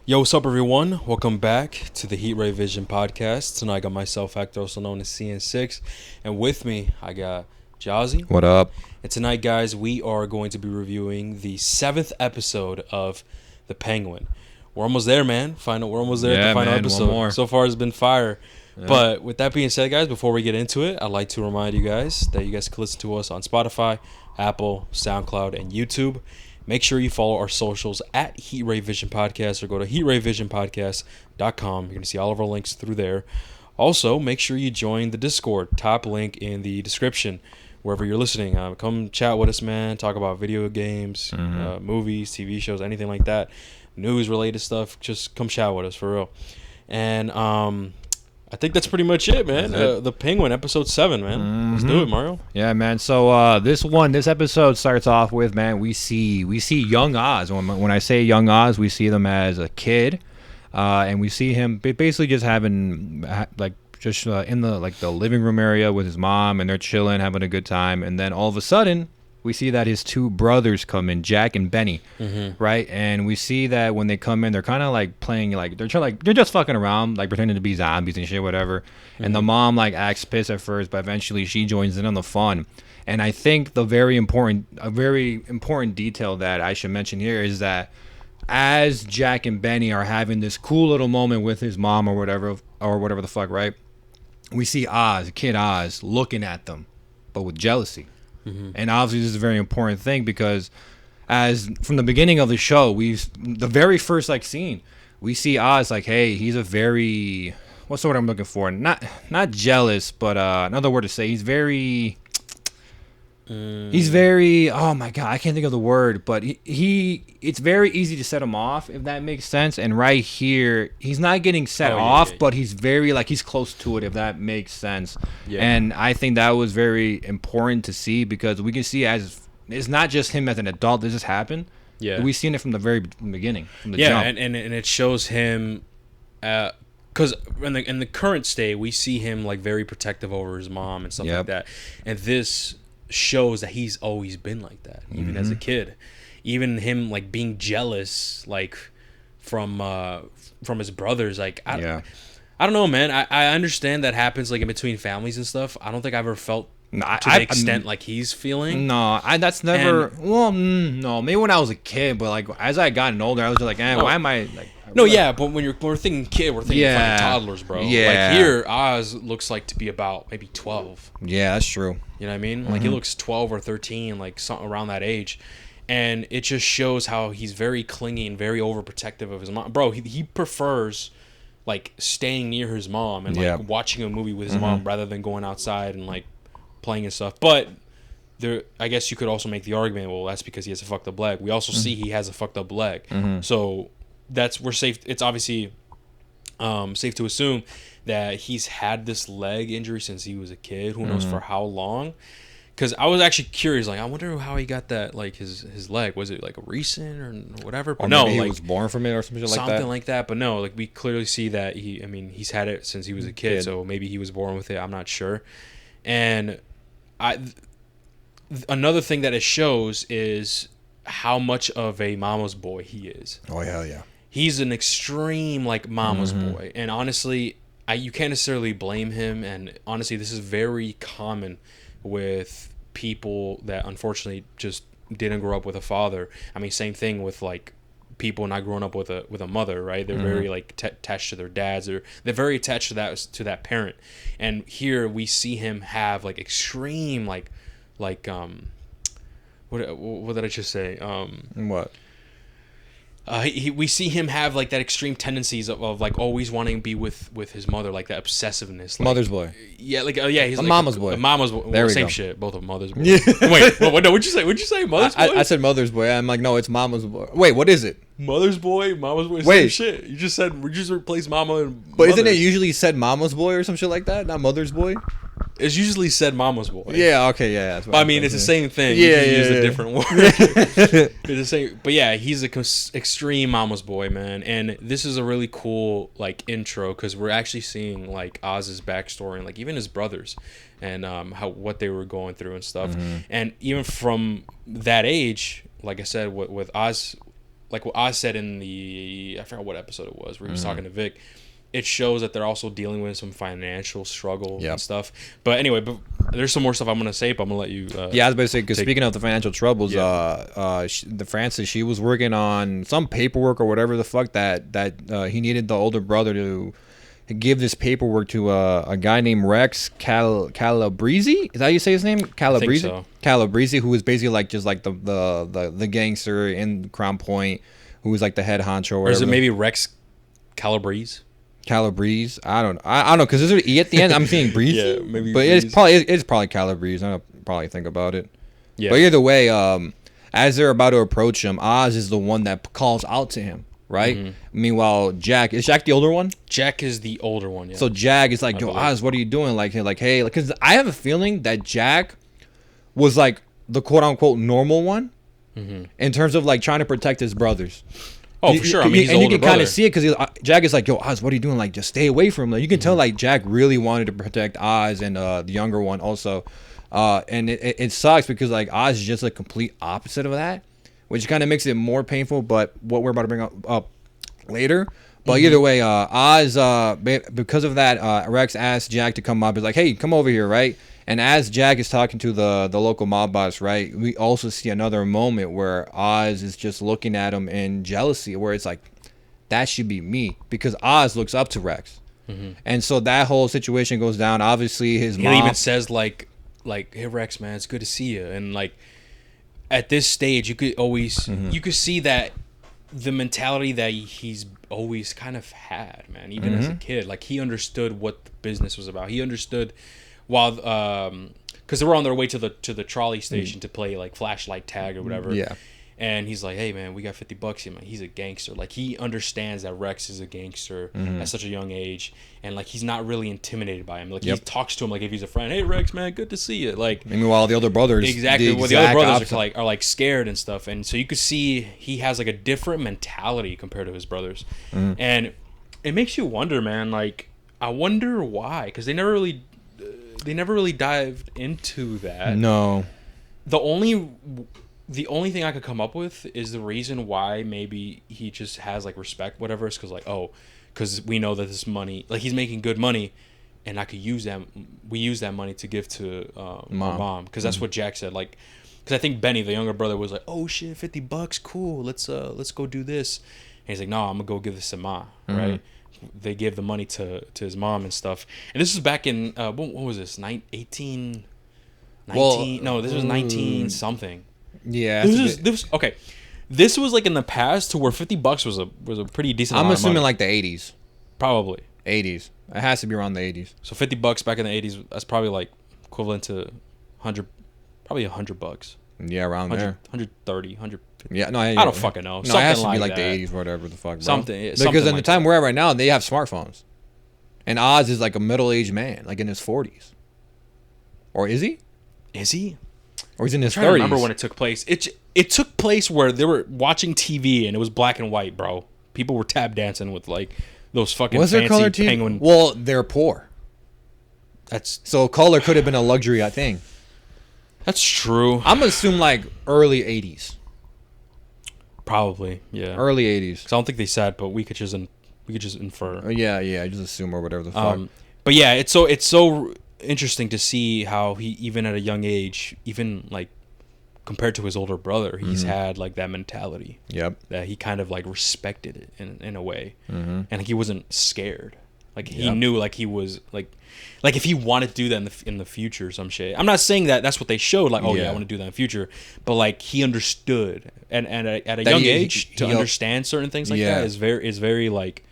Yo, what's up, everyone? Welcome back to the Heat Ray Vision podcast. Tonight, I got myself, Hector, also known as CN6, and with me, I got Jazzy. What up? And tonight, guys, we are going to be reviewing the 7th episode of The Penguin. We're almost there, man. We're almost there at the final episode. One more. So far, it's been fire. Yeah. But with that being said, guys, before we get into it, I'd like to remind you guys that you guys can listen to us on Spotify, Apple, SoundCloud, and YouTube. Make sure you follow our socials at Heat Ray Vision Podcast or go to heatrayvisionpodcast.com. You're going to see all of our links through there. Also, make sure you join the Discord. Top link in the description wherever you're listening. Come chat with us, man. Talk about video games, movies, TV shows, anything like that. News-related stuff. Just come chat with us, for real. And I think that's pretty much it, man. The Penguin, episode 7, man. Let's do it, Mario. Yeah, man. So this episode starts off with, man, we see young Oz. When I say young Oz, we see them as a kid, and we see him basically just having in the living room area with his mom, and they're chilling, having a good time, and then all of a sudden we see that his two brothers come in, Jack and Benny, right? And we see that when they come in, they're kind of like playing, like they're just fucking around, like pretending to be zombies and shit, whatever. And the mom like acts pissed at first, but eventually she joins in on the fun. And I think a very important detail that I should mention here is that as Jack and Benny are having this cool little moment with his mom or whatever the fuck, right? We see Kid Oz, looking at them, but with jealousy. And obviously this is a very important thing because as from the beginning of the show, the very first scene, we see Oz like, hey, he's a very, what's the word I'm looking for? Not jealous, but another word to say, he's very, oh my God, I can't think of the word, but it's very easy to set him off, if that makes sense. And right here, he's not getting set off, but he's very, he's close to it, if that makes sense. Yeah. And I think that was very important to see because we can see as, it's not just him as an adult, this has happened. Yeah. We've seen it from the very beginning, from the jump. And it shows him, because in the current state, we see him very protective over his mom and stuff like that. And this shows that he's always been like that, even as a kid. Even him being jealous from his brothers. I don't know, man. I understand that happens in between families and stuff. I don't think I've ever felt to the extent he's feeling. No, that's never. No, maybe when I was a kid, but as I gotten older, I was just why am I but when we're thinking kid, we're thinking fucking toddlers, bro. Yeah. Here, Oz looks to be about maybe 12. Yeah, that's true. You know what I mean? He looks 12 or 13, something around that age. And it just shows how he's very clingy and very overprotective of his mom. Bro, he prefers staying near his mom and watching a movie with his mom rather than going outside and playing and stuff. But I guess you could also make the argument, well, that's because he has a fucked up leg. We also see he has a fucked up leg. So we're safe. It's obviously safe to assume that he's had this leg injury since he was a kid. Who knows for how long? Because I was actually curious, I wonder how he got that, his leg. Was it recent or whatever? But or no, maybe he was born from it or something like that. Something like that. But no, we clearly see that he's had it since he was a kid. So maybe he was born with it. I'm not sure. And another thing that it shows is how much of a mama's boy he is. Oh, hell yeah. He's an extreme mama's boy. And honestly, you can't necessarily blame him. And honestly, this is very common with people that unfortunately just didn't grow up with a father. I mean, same thing with people not growing up with a mother, right? They're very attached to their dads, or they're very attached to that parent. And here we see him have extreme what did I just say? What? We see him have that extreme tendencies of always wanting to be with his mother, that obsessiveness. Mother's boy. Yeah, he's a mama's boy. A mama's boy. There we same go. Shit. Both of mother's boy. Yeah. Wait, no, what'd you say? What'd you say? Mother's boy? I said mother's boy. I'm no, it's mama's boy. Wait, what is it? Mother's boy, mama's boy. Wait, same shit. You just said we just replaced mama and. But isn't it usually said mama's boy or some shit like that? Not mother's boy. It's usually said mama's boy. Yeah, okay, yeah. That's what I mean, it's the same thing. Yeah, you use yeah. a different word. It's the same. But yeah, he's a extreme mama's boy, man. And this is a really cool intro because we're actually seeing Oz's backstory and even his brothers and what they were going through and stuff. And even from that age, like I said, with Oz like what Oz said in I forgot what episode it was where he was talking to Vic. It shows that they're also dealing with some financial struggle and stuff. But anyway, there's some more stuff I'm gonna say, but I'm gonna let you. I was about to say, because speaking of the financial troubles, the Francis, she was working on some paperwork or whatever the fuck that he needed the older brother to give this paperwork to a guy named Rex Calabrese. Is that how you say his name? Calabrese. I think so. Calabrese, who was basically like just like the gangster in Crown Point, who was like the head honcho. Or is it maybe Rex Calabrese? Calabrese, I don't know, because there's an E at the end. I'm seeing Breezy, Yeah, maybe but Breeze. it's probably Calabrese. I don't probably think about it. Yeah. But either way, as they're about to approach him, Oz is the one that calls out to him, right? Mm-hmm. Meanwhile, is Jack the older one? Jack is the older one. Yeah. So Jack is like, yo, believe. Oz, what are you doing? Like, hey, because I have a feeling that Jack was like the quote unquote normal one in terms of like trying to protect his brothers. Oh, for sure. I mean, he's and the you older can kind brother. of see it because Jack is like, yo, Oz, what are you doing? Like, just stay away from him. Like, you can tell like Jack really wanted to protect Oz and the younger one also. And it sucks because like Oz is just a complete opposite of that, which kind of makes it more painful. But what we're about to bring up later. But either way, Oz, because of that, Rex asked Jack to come up. He's like, hey, come over here, right? And as Jack is talking to the local mob boss, right, we also see another moment where Oz is just looking at him in jealousy, where it's like, that should be me, because Oz looks up to Rex. And so that whole situation goes down. Obviously, his mom... He even says, like, hey, Rex, man, it's good to see you. And, like, at this stage, you could always... You could see that the mentality that he's always kind of had, man, even as a kid. Like, he understood what the business was about. He understood... While, because they were on their way to the trolley station to play like flashlight tag or whatever. Yeah. And he's like, hey man, we got $50 here, man. He's a gangster. Like he understands that Rex is a gangster at such a young age, and like he's not really intimidated by him. Like he talks to him like if he's a friend. Hey Rex, man, good to see you. Like Meanwhile, the older brothers... exactly. Well, the other brothers are like scared and stuff, and so you could see he has like a different mentality compared to his brothers, and it makes you wonder, man. Like I wonder why, because they never really dived into that. No. The only thing I could come up with is the reason why maybe he just has like respect, whatever, is because we know that this money, like he's making good money, and I could use that. We use that money to give to our mom, because that's what Jack said. Like, because I think Benny, the younger brother, was like, "Oh shit, $50, cool. Let's go do this." And he's like, "No, I'm gonna go give this to Ma." Right? They gave the money to his mom and stuff. And this was back in what was this? 19 no, this was 19 something. Yeah. Okay. This was like in the past to where $50 was a pretty decent amount of assuming money. like the 80s. Probably. 80s. It has to be around the 80s. So $50 back in the 80s, that's probably like equivalent to 100, probably $100. Yeah, around there. 130, 150. Yeah, no, I don't fucking know. No, Something it has to like be like that. the 80s, whatever the fuck, bro. Something Because in like the time we're at right now, they have smartphones. And Oz is like a middle-aged man, like in his 40s. Or is he? Is he? Or he's in his 30s. I remember when it took place. It took place where they were watching TV and it was black and white, bro. People were tap dancing with like those fucking Was there fancy color TV? penguin. Well, they're poor. So color could have been a luxury, I think. That's true. I'm gonna assume like early 80s. Probably, yeah. Early 80s. 'Cause I don't think they said, but we could just infer. Yeah, I just assume or whatever the fuck. But yeah, it's so interesting to see how he, even at a young age, even like compared to his older brother, he's had like that mentality. Yep. That he kind of like respected it in a way, and he wasn't scared. Like he knew, like he was like if he wanted to do that in the future or some shit. I'm not saying that that's what they showed. Like, oh yeah, I want to do that in the future. But like he understood, and at a young age to understand certain things like that is very like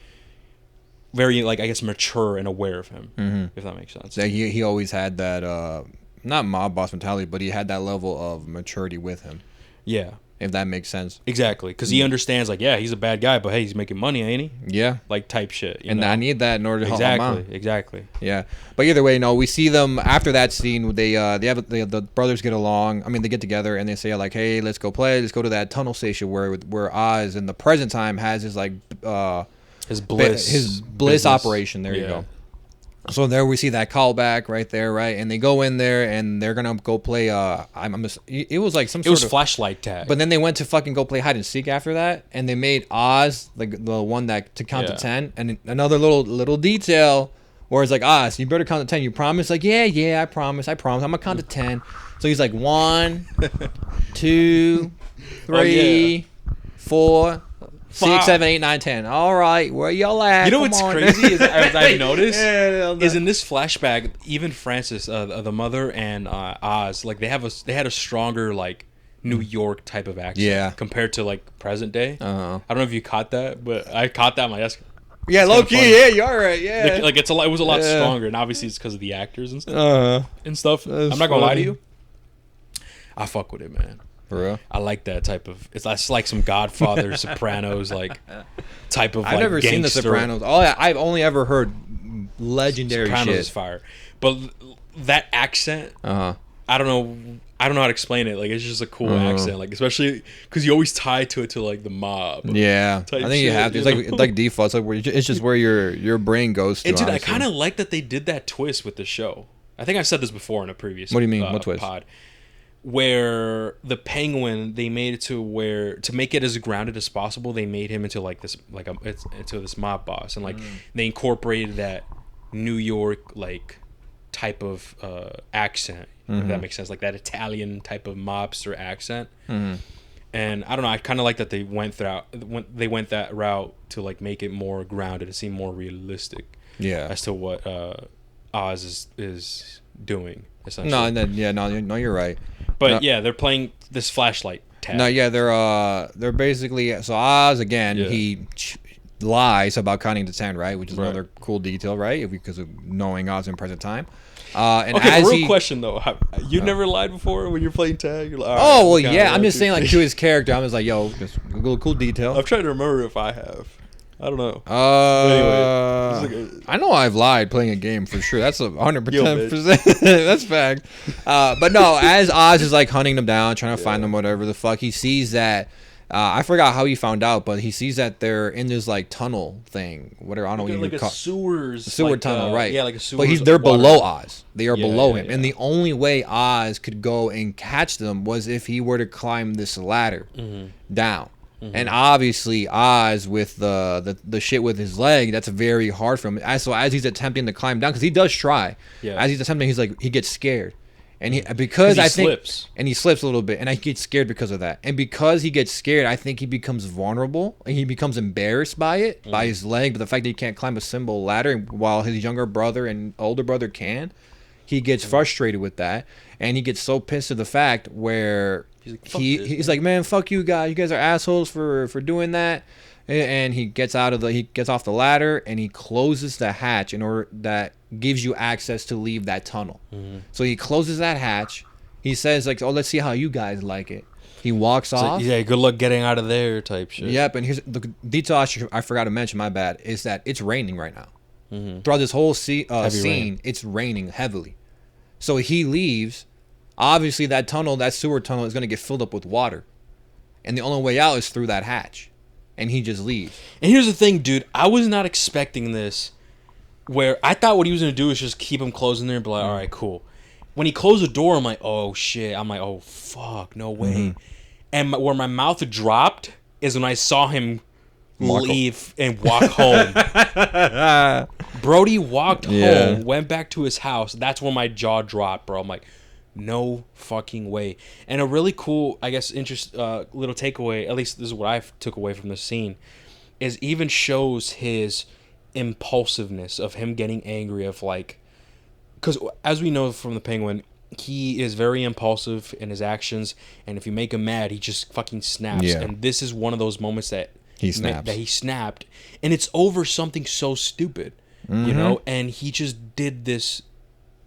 I guess mature and aware of him, if that makes sense. That he always had that not mob boss mentality, but he had that level of maturity with him. Yeah. If that makes sense. Exactly, because he understands, like, yeah, he's a bad guy, but hey, he's making money, ain't he? Yeah. Like, type shit. And know? I need that in order to help my mom. Exactly. Yeah. But either way, we see them after that scene. The brothers get along. I mean, they get together and they say, like, hey, let's go play. Let's go to that tunnel station where Oz in the present time has his, like, his bliss business. Operation. There you go. So there we see that callback right there, right? And they go in there and they're gonna go play. It was like some It sort was of flashlight tag. But then they went to fucking go play hide and seek after that, and they made Oz the one that to count to 10, and another little detail where it's like Oz, you better count to 10. You promise? Like yeah, I promise. I'm gonna count to 10. So he's like 1, 2, 3, 4. 6, 7, 8, 9, 10. All right, where y'all at? You know Come what's on. crazy is I've noticed Yeah, is in this flashback, even Francis, the mother, and Oz, like they had a stronger like New York type of accent, Yeah. compared to like present day. Uh-huh. I don't know if you caught that, but I caught that. I'm like, that's Yeah, low key. funny. Yeah, you're right. Yeah. like it was a lot Yeah. stronger, and obviously it's because of the actors and stuff. Uh-huh. I'm not gonna lie to funny. you. I fuck with it, man. For real. I like that type of. It's like some Godfather, Sopranos, like type of. I've like, never seen The gangster. Sopranos. I've only ever heard legendary Sopranos shit. is fire, but that accent, Uh-huh. I don't know how to explain it. Like it's just a cool accent, like especially because you always tie to it to like the mob. Yeah, I type think you shit, have to. you It's know? like default. It's like it's just where your brain goes to. And dude, I honestly. kind of like that they did that twist with the show. I think I've said this before in a previous. What do you mean? What twist? Pod, where the Penguin, they made it to make it as grounded as possible. They made him into like this into this mob boss, and like they incorporated that New York like type of accent. If that makes sense, like that Italian type of mobster accent. And I don't know, I kind of like that they went that route to like make it more grounded, to seem more realistic. Yeah. As to what Oz is doing essentially. No, you're right. But No. yeah, they're playing this flashlight tag. No, yeah, they're basically so Oz again. Yeah. He lies about counting to 10, right? Which is Right. another cool detail, right? Because of knowing Oz in present time. And Okay, as real question though, you never lied before when you're playing tag? You're like, all right, Oh well, count yeah. one, I'm just two, saying, like three. to his character, I'm just like, yo, just a little cool detail. I'm trying to remember if I have. I don't know. Anyway, I know I've lied playing a game for sure. That's 100%. bitch. That's fact. But no, as Oz is like hunting them down, trying to find them, whatever the fuck, he sees that. I forgot how he found out, but he sees that they're in this like tunnel thing. Whatever, I don't know what you like would a call sewer like, tunnel, right? Yeah, like a sewer. But they're water. below Oz. They are Yeah, below yeah, him, yeah. and the only way Oz could go and catch them was if he were to climb this ladder down. And obviously Oz with the shit with his leg, that's very hard for him. As he's attempting to climb down, because he does try. Yeah. As he's attempting, he gets scared, and he slips. and he slips a little bit, and I get scared because of that. And because he gets scared, I think he becomes vulnerable, and he becomes embarrassed by it, by his leg, but the fact that he can't climb a simple ladder while his younger brother and older brother can. He gets frustrated with that, and he gets so pissed at the fact where He's like, "Fuck this, he's like, man, fuck you guys. You guys are assholes for doing that. And he gets off the ladder, and he closes the hatch in order that gives you access to leave that tunnel. So he closes that hatch. He says like, oh, let's see how you guys like it. He walks off. Yeah, good luck getting out of there type shit. Yep, and here's the detail I forgot to mention. My bad. Is that it's raining right now. Throughout this whole scene, rain. it's raining heavily. So he leaves. Obviously, that sewer tunnel is going to get filled up with water, and the only way out is through that hatch. And he just leaves. And here's the thing, dude. I was not expecting this. Where I thought what he was gonna do is just keep him closed in there and be like, all right, cool. When he closed the door, I'm like, oh shit. I'm like, oh fuck, no way. And where my mouth dropped is when I saw him leave and walk home. Brody walked home, went back to his house. That's when my jaw dropped, bro. I'm like, no fucking way. And a really cool, I guess, little takeaway, at least this is what I took away from this scene, is even shows his impulsiveness of him getting angry, of like, because as we know from the Penguin, he is very impulsive in his actions, and if you make him mad, he just fucking snaps. Yeah. And this is one of those moments that He snaps. that he snapped, and it's over something so stupid, you know. And he just did this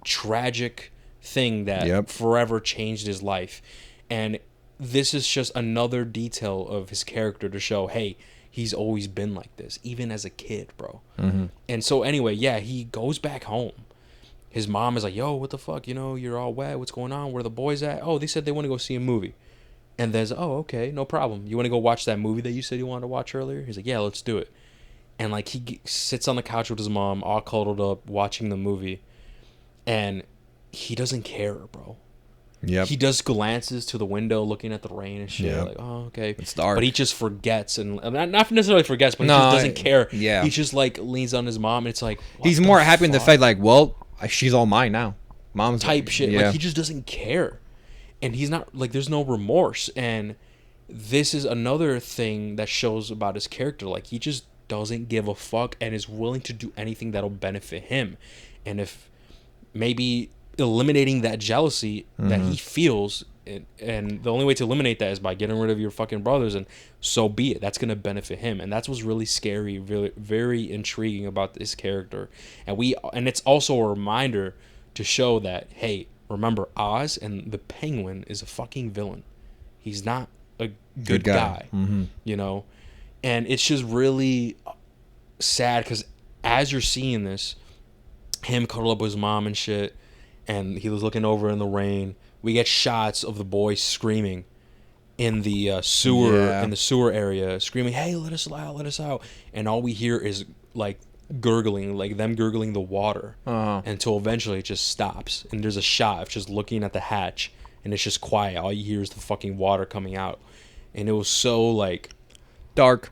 tragic thing that forever changed his life, and this is just another detail of his character to show, hey, he's always been like this, even as a kid, bro. And so anyway, yeah, he goes back home. His mom is like, yo, what the fuck? You know, you're all wet. What's going on? Where are the boys at? Oh, they said they want to go see a movie. And there's, oh, okay, no problem. You want to go watch that movie that you said you wanted to watch earlier? He's like, yeah, let's do it. and like sits on the couch with his mom, all cuddled up, watching the movie, and he doesn't care, bro. Yep. He does glances to the window, looking at the rain and shit. Yep. Like, oh, okay. It's dark. But he just forgets, and not necessarily forgets, but he No, just doesn't care. yeah. He just like leans on his mom, and it's like He's more happy in the fact, like, well, she's all mine now. Mom's type shit. Yeah. Like, he just doesn't care, and he's not like, there's no remorse. And this is another thing that shows about his character. Like, he just doesn't give a fuck and is willing to do anything that'll benefit him. And if maybe eliminating that jealousy that he feels, and the only way to eliminate that is by getting rid of your fucking brothers, and so be it. That's going to benefit him, and that's what's really scary, very, very intriguing about this character. And it's also a reminder to show that, hey, remember, Oz and the Penguin is a fucking villain. He's not a good guy. You know. And it's just really sad because as you're seeing this, him cuddle up with his mom and shit, and he was looking over in the rain, we get shots of the boy screaming in the sewer area, screaming, "Hey, let us out!" And all we hear is like gurgling, like them gurgling the water, until eventually it just stops. And there's a shot of just looking at the hatch, and it's just quiet. All you hear is the fucking water coming out, and it was so like dark.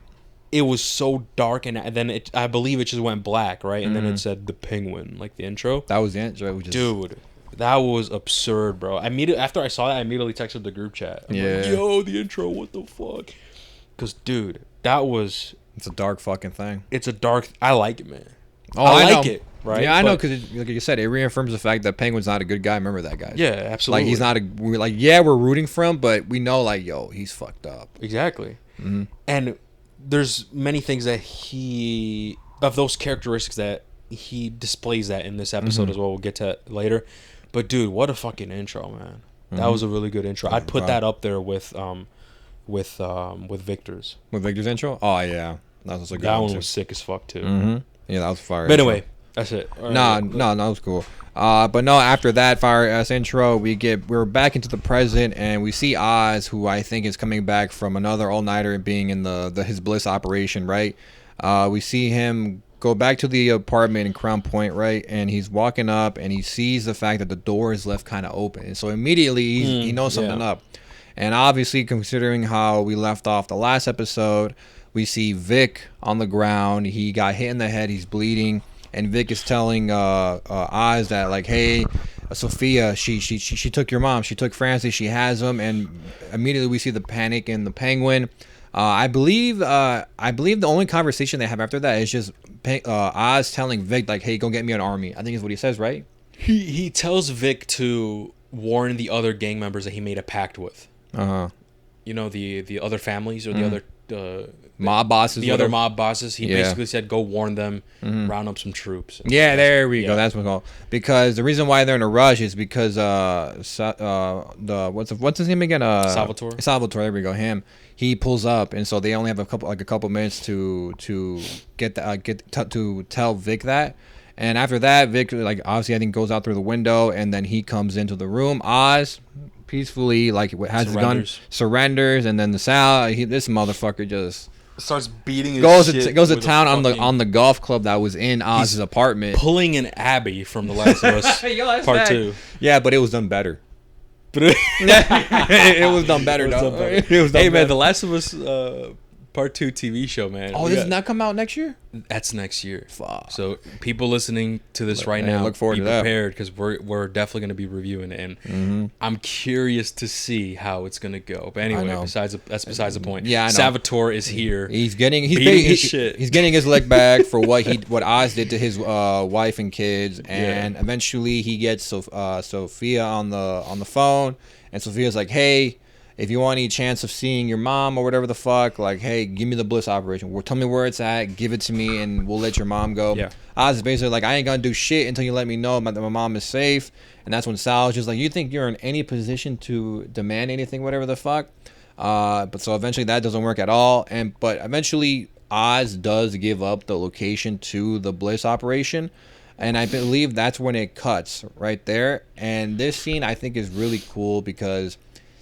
It was so dark, and then I believe it just went black, right? And then it said the Penguin, like the intro. That was the intro. Dude, that was absurd, bro. After I saw that, I immediately texted the group chat. I'm like, yo, the intro, what the fuck? Because, dude, it's a dark fucking thing. I like it, man. Oh, I like it, right? Yeah, I know, because like you said, it reaffirms the fact that Penguin's not a good guy. Remember that, guys? Yeah, absolutely. Like, he's not we're rooting for him, but we know, like, yo, he's fucked up. Exactly. And there's many things that of those characteristics that he displays that in this episode as well. We'll get to it later. But dude, what a fucking intro, man. That was a really good intro. I'd put that up there with Victor's. With Victor's intro? Oh yeah. That was a good That one one was sick as fuck too. Yeah, that was fire. But anyway, that's it. No, that was cool. But no, after that fire ass intro, we're back into the present, and we see Oz, who I think is coming back from another all-nighter and being in his Bliss operation, right? We see him go back to the apartment in Crown Point, right? And he's walking up, and he sees the fact that the door is left kind of open, and so immediately he knows something up. And obviously, considering how we left off the last episode, we see Vic on the ground. He got hit in the head. He's bleeding. And Vic is telling Oz that, like, hey, Sophia, she took your mom. She took Francie. She has him. And immediately we see the panic in the Penguin. I believe the only conversation they have after that is just Oz telling Vic, like, hey, go get me an army. I think is what he says, right? He tells Vic to warn the other gang members that he made a pact with. You know, the other families or the other mob bosses. The other mob bosses. He basically said, go warn them, round up some troops. Yeah, there we go. That's what's called. Because the reason why they're in a rush is because what's his name again? Salvatore. Salvatore. There we go. Him. He pulls up, and so they only have a couple minutes to tell Vic that. And after that, Vic, like, obviously I think goes out through the window, and then he comes into the room. Oz peacefully, like, has his gun, surrenders, and then this motherfucker just starts beating his goes shit to town on the golf club that was in Oz's apartment, pulling an Abby from The Last of Us Part 2. Yeah, but it was done better. It was done better, though. Hey man, The Last of Us Part 2 TV show, man. Oh, does not come out next year? That's next year. Fuck. So people listening to this right now, look forward to that. Be prepared, because we're definitely going to be reviewing it, and I'm curious to see how it's going to go. But anyway, that's besides the point. Yeah, I know. Salvatore is here. He's getting shit. He's getting his leg back for what Oz did to his wife and kids, and eventually he gets Sophia on the phone, and Sophia's like, hey, if you want any chance of seeing your mom or whatever the fuck, like, hey, give me the Bliss operation. Tell me where it's at. Give it to me, and we'll let your mom go. Yeah. Oz is basically like, I ain't gonna do shit until you let me know that my mom is safe. And that's when Sal's just like, you think you're in any position to demand anything, whatever the fuck? But so eventually that doesn't work at all. But eventually Oz does give up the location to the Bliss operation. And I believe that's when it cuts right there. And this scene I think is really cool because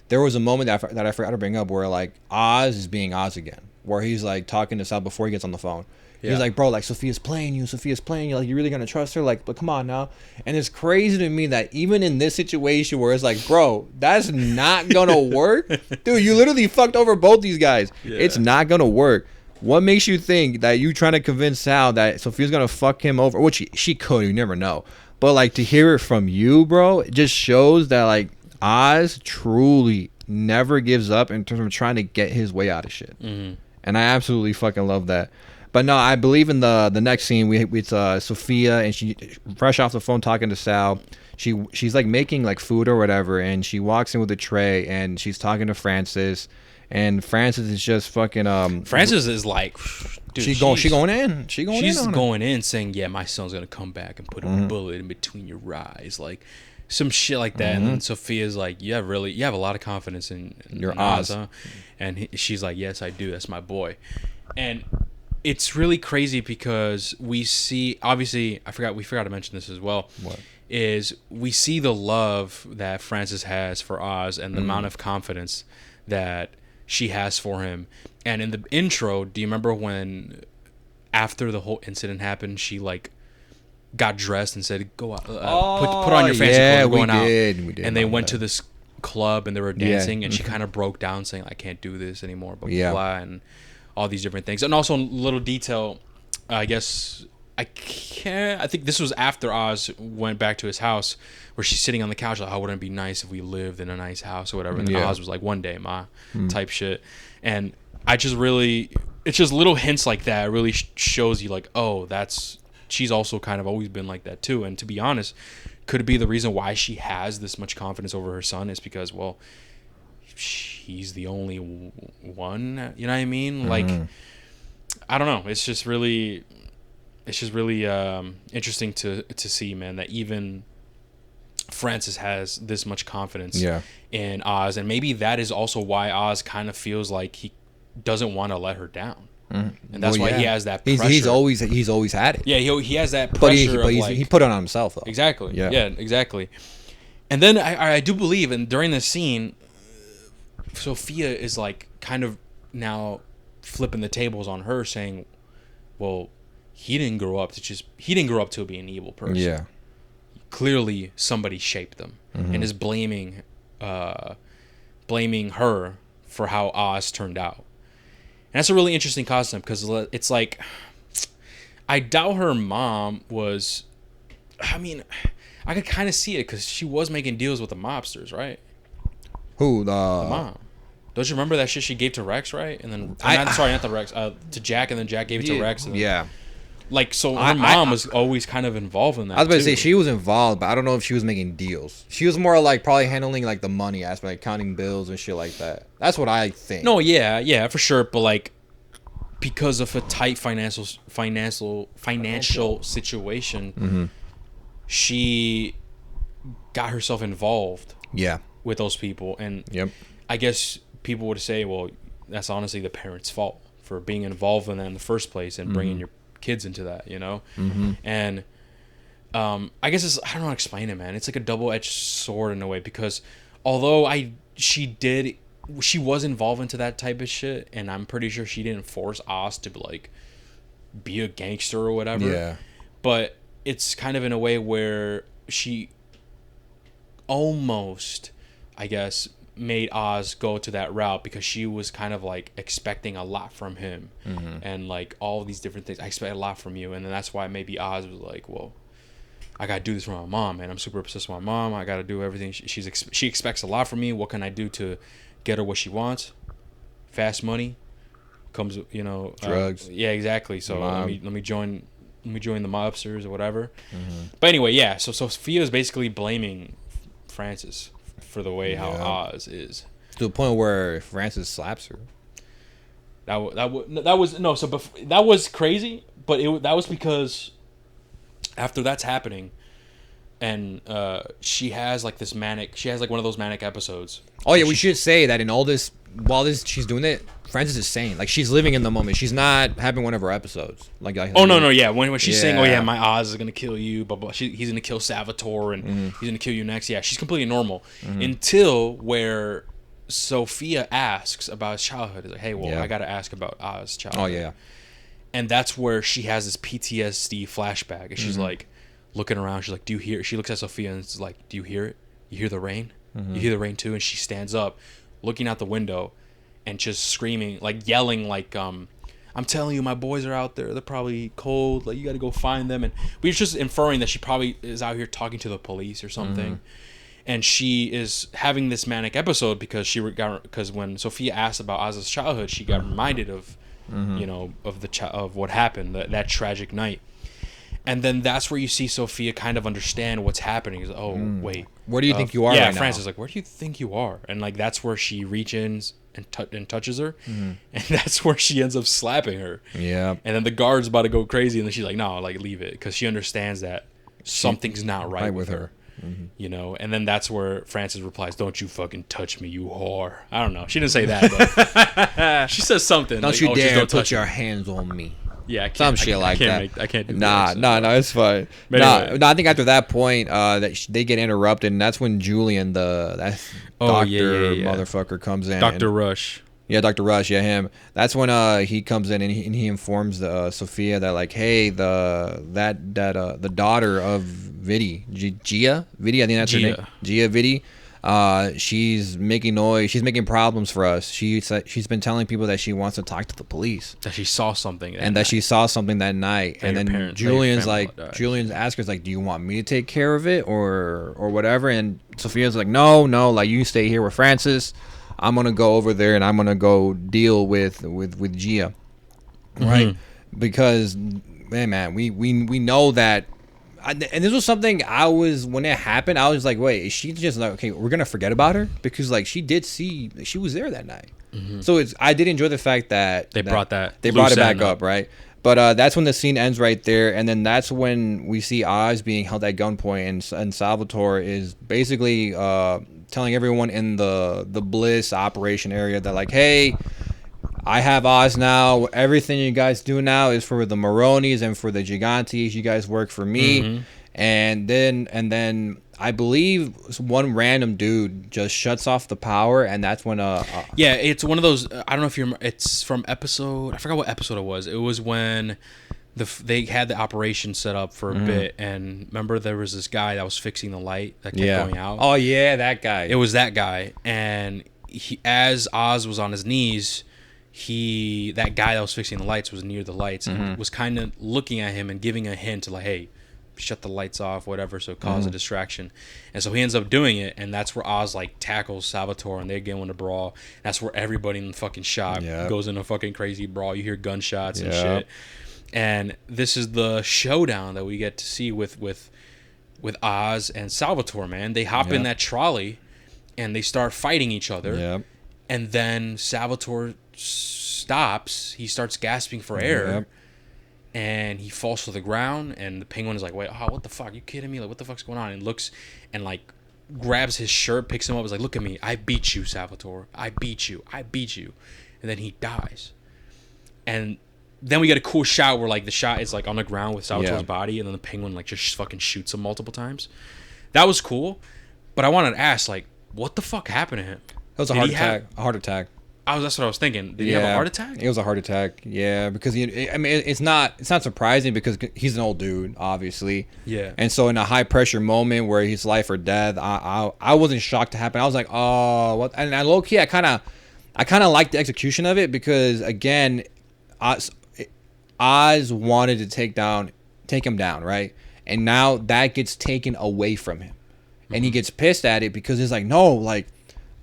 there was a moment that I forgot to bring up where, like, Oz is being Oz again, where he's like talking to Sal before he gets on the phone. Yeah. He's like, bro, like Sophia's playing you. Like, you really gonna trust her? Like, but come on now. And it's crazy to me that even in this situation where it's like, bro, that's not gonna work, dude. You literally fucked over both these guys. Yeah. It's not gonna work. What makes you think that you trying to convince Sal that Sophia's gonna fuck him over? Which she could. You never know. But like, to hear it from you, bro, it just shows that like Oz truly never gives up in terms of trying to get his way out of shit. Mm-hmm. And I absolutely fucking love that. But no, I believe in the next scene. It's Sophia, and she fresh off the phone talking to Sal. She's like making like food or whatever, and she walks in with a tray, and she's talking to Francis, and Francis is just fucking Francis is like, dude, she's going in. She's going in saying, yeah, my son's gonna come back and put a bullet in between your eyes, like some shit like that. And then Sophia's like, you have a lot of confidence in your Oz, Oz. huh? And she's like, yes, I do. That's my boy. And it's really crazy because we see, obviously, we forgot to mention this as well. What? Is we see the love that Francis has for Oz and the amount of confidence that she has for him. And in the intro, do you remember when after the whole incident happened, she like got dressed and said, "Go out, put on your fancy clothes, we're going out." We did. And they went to this club and they were dancing, and she kind of broke down, saying, "I can't do this anymore," blah blah blah, and all these different things. And also, a little detail, I guess I think this was after Oz went back to his house, where she's sitting on the couch like, "How wouldn't it be nice if we lived in a nice house or whatever?" And then Oz was like, "One day, ma," type shit. And I just really, it's just little hints like that really shows you like, oh, she's also kind of always been like that too. And to be honest, could it be the reason why she has this much confidence over her son is because, well, he's the only one, you know what I mean? Like, I don't know. It's just really interesting to see, man, that even Francis has this much confidence in Oz, and maybe that is also why Oz kind of feels like he doesn't want to let her down, and that's why he has that pressure. He's always had it. Yeah, he has that pressure. But he put it on himself though. Exactly. Yeah, exactly. And then I do believe, and during this scene, Sophia is like kind of now flipping the tables on her, saying, "Well, he didn't grow up to be an evil person. Yeah, clearly somebody shaped them, and is blaming her for how Oz turned out." And that's a really interesting concept because it's like, I doubt her mom was. I mean, I could kind of see it because she was making deals with the mobsters, right? Who the mom? Don't you remember that shit she gave to Rex, right? And then not the Rex, to Jack, and then Jack gave it to Rex. And then, like, so her mom was always kind of involved in that. I was about to say she was involved, but I don't know if she was making deals. She was more like probably handling like the money aspect, like counting bills and shit like that. That's what I think. No, yeah, for sure. But like, because of a tight financial situation, she got herself involved. Yeah. With those people, and I guess people would say, well, that's honestly the parents' fault for being involved in that in the first place and bringing your kids into that, you know? And I guess I don't know how to explain it, man. It's like a double-edged sword in a way, because although she was involved into that type of shit, and I'm pretty sure she didn't force Oz to like be a gangster or whatever. Yeah. But it's kind of in a way where she almost, I guess, made Oz go to that route because she was kind of like expecting a lot from him, and like all these different things. I expect a lot from you, and then that's why maybe Oz was like, well, I gotta do this for my mom, and I'm super obsessed with my mom. I gotta do everything. She expects a lot from me. What can I do to get her what she wants? Fast money comes, drugs. Yeah, exactly. So let me join the mobsters or whatever. But anyway, yeah. So Sophia is basically blaming Francis for the way how Oz is, to the point where Francis slaps her. That was crazy, but that was because after that's happening, and she has like one of those manic episodes. Oh yeah, we should say that in all this, while she's doing it, Francis is sane. Like, she's living in the moment. She's not having one of her episodes. Like oh no, yeah. When she's saying, "Oh yeah, my Oz is gonna kill you," blah blah. He's gonna kill Salvatore, and he's gonna kill you next. Yeah, she's completely normal until where Sophia asks about his childhood. It's like, hey, well, I gotta ask about Oz's childhood. Oh yeah. And that's where she has this PTSD flashback, and she's like looking around. She's like, "Do you hear?" She looks at Sophia and is like, "Do you hear it? You hear the rain? You hear the rain too?" And she stands up, looking out the window, and just screaming, like yelling, like, "I'm telling you, my boys are out there. They're probably cold. Like, you got to go find them." And we're just inferring that she probably is out here talking to the police or something. And she is having this manic episode because when Sophia asked about Oz's childhood, she got reminded of, you know, of what happened that tragic night. And then that's where you see Sophia kind of understand what's happening. Is wait, where do you think you are? Yeah, right Francis now? is like, where do you think you are? And like that's where she reaches and touches her, and that's where she ends up slapping her. Yeah. And then the guard's about to go crazy, and then she's like, no, like leave it, because she understands that something's not right with her. You know, and then that's where Francis replies, "Don't you fucking touch me, you whore." I don't know. She didn't say that, but she says something. Don't like, you dare don't put touch your me. hands on me. Yeah, Some shit like that. I can't do Nah, that. it's fine. But No, anyway. I think after that point, they get interrupted, and that's when Julian, that doctor motherfucker, comes in. Dr. Rush. Yeah, Dr. Rush, yeah, him. That's when he comes in and he informs Sophia that, like, hey, the daughter of Vidi, Gia, I think that's her name, Gia Vidi. She's making noise. She's making problems for us. She's been telling people that she wants to talk to the police. That she saw something. That she saw something that night. That and then Julian's asks her, like, do you want me to take care of it or whatever? And Sophia's like, no, like, you stay here with Francis. I'm gonna go over there and I'm gonna go deal with Gia, right? Because man, we know that, and this was something when it happened, I was like, wait, is she just like, okay, we're gonna forget about her? Because like she was there that night. So I did enjoy the fact that they brought it back up, right? But that's when the scene ends right there, and then that's when we see Oz being held at gunpoint, and Salvatore is basically telling everyone in the Bliss operation area that, like, hey, I have Oz now. Everything you guys do now is for the Maronis and for the Gigantes. You guys work for me. And then I believe one random dude just shuts off the power, and that's when yeah, it's one of those. I don't know if you remember. It's from episode. I forgot what episode it was. It was when they had the operation set up for a bit, and remember there was this guy that was fixing the light that kept going out. Oh yeah, that guy. It was that guy, and as Oz was on his knees, that guy that was fixing the lights was near the lights and was kind of looking at him and giving a hint to, like, hey, shut the lights off, whatever, so cause a distraction. And so he ends up doing it, and that's where Oz like tackles Salvatore, and they get in a brawl. That's where everybody in the fucking shop goes in a fucking crazy brawl. You hear gunshots and shit. And this is the showdown that we get to see with Oz and Salvatore, man. They hop in that trolley and they start fighting each other. And then Salvatore stops. He starts gasping for air. And he falls to the ground, and the Penguin is like, wait, what the fuck? Are you kidding me? Like, what the fuck's going on? And looks and, like, grabs his shirt, picks him up, is like, look at me. I beat you, Salvatore. I beat you. And then he dies. And then we get a cool shot where, like, the shot is, like, on the ground with Salvatore's body, and then the Penguin, like, just fucking shoots him multiple times. That was cool. But I wanted to ask, like, what the fuck happened to him? It was a heart attack. That's what I was thinking. Did he have a heart attack? It was a heart attack. Yeah, because it's not surprising because he's an old dude, obviously. Yeah. And so in a high pressure moment where he's life or death, I wasn't shocked to happen. I was like, oh, what? And low key, I kind of liked the execution of it because, again, Oz wanted to take him down, right? And now that gets taken away from him, and he gets pissed at it because he's like, no, like,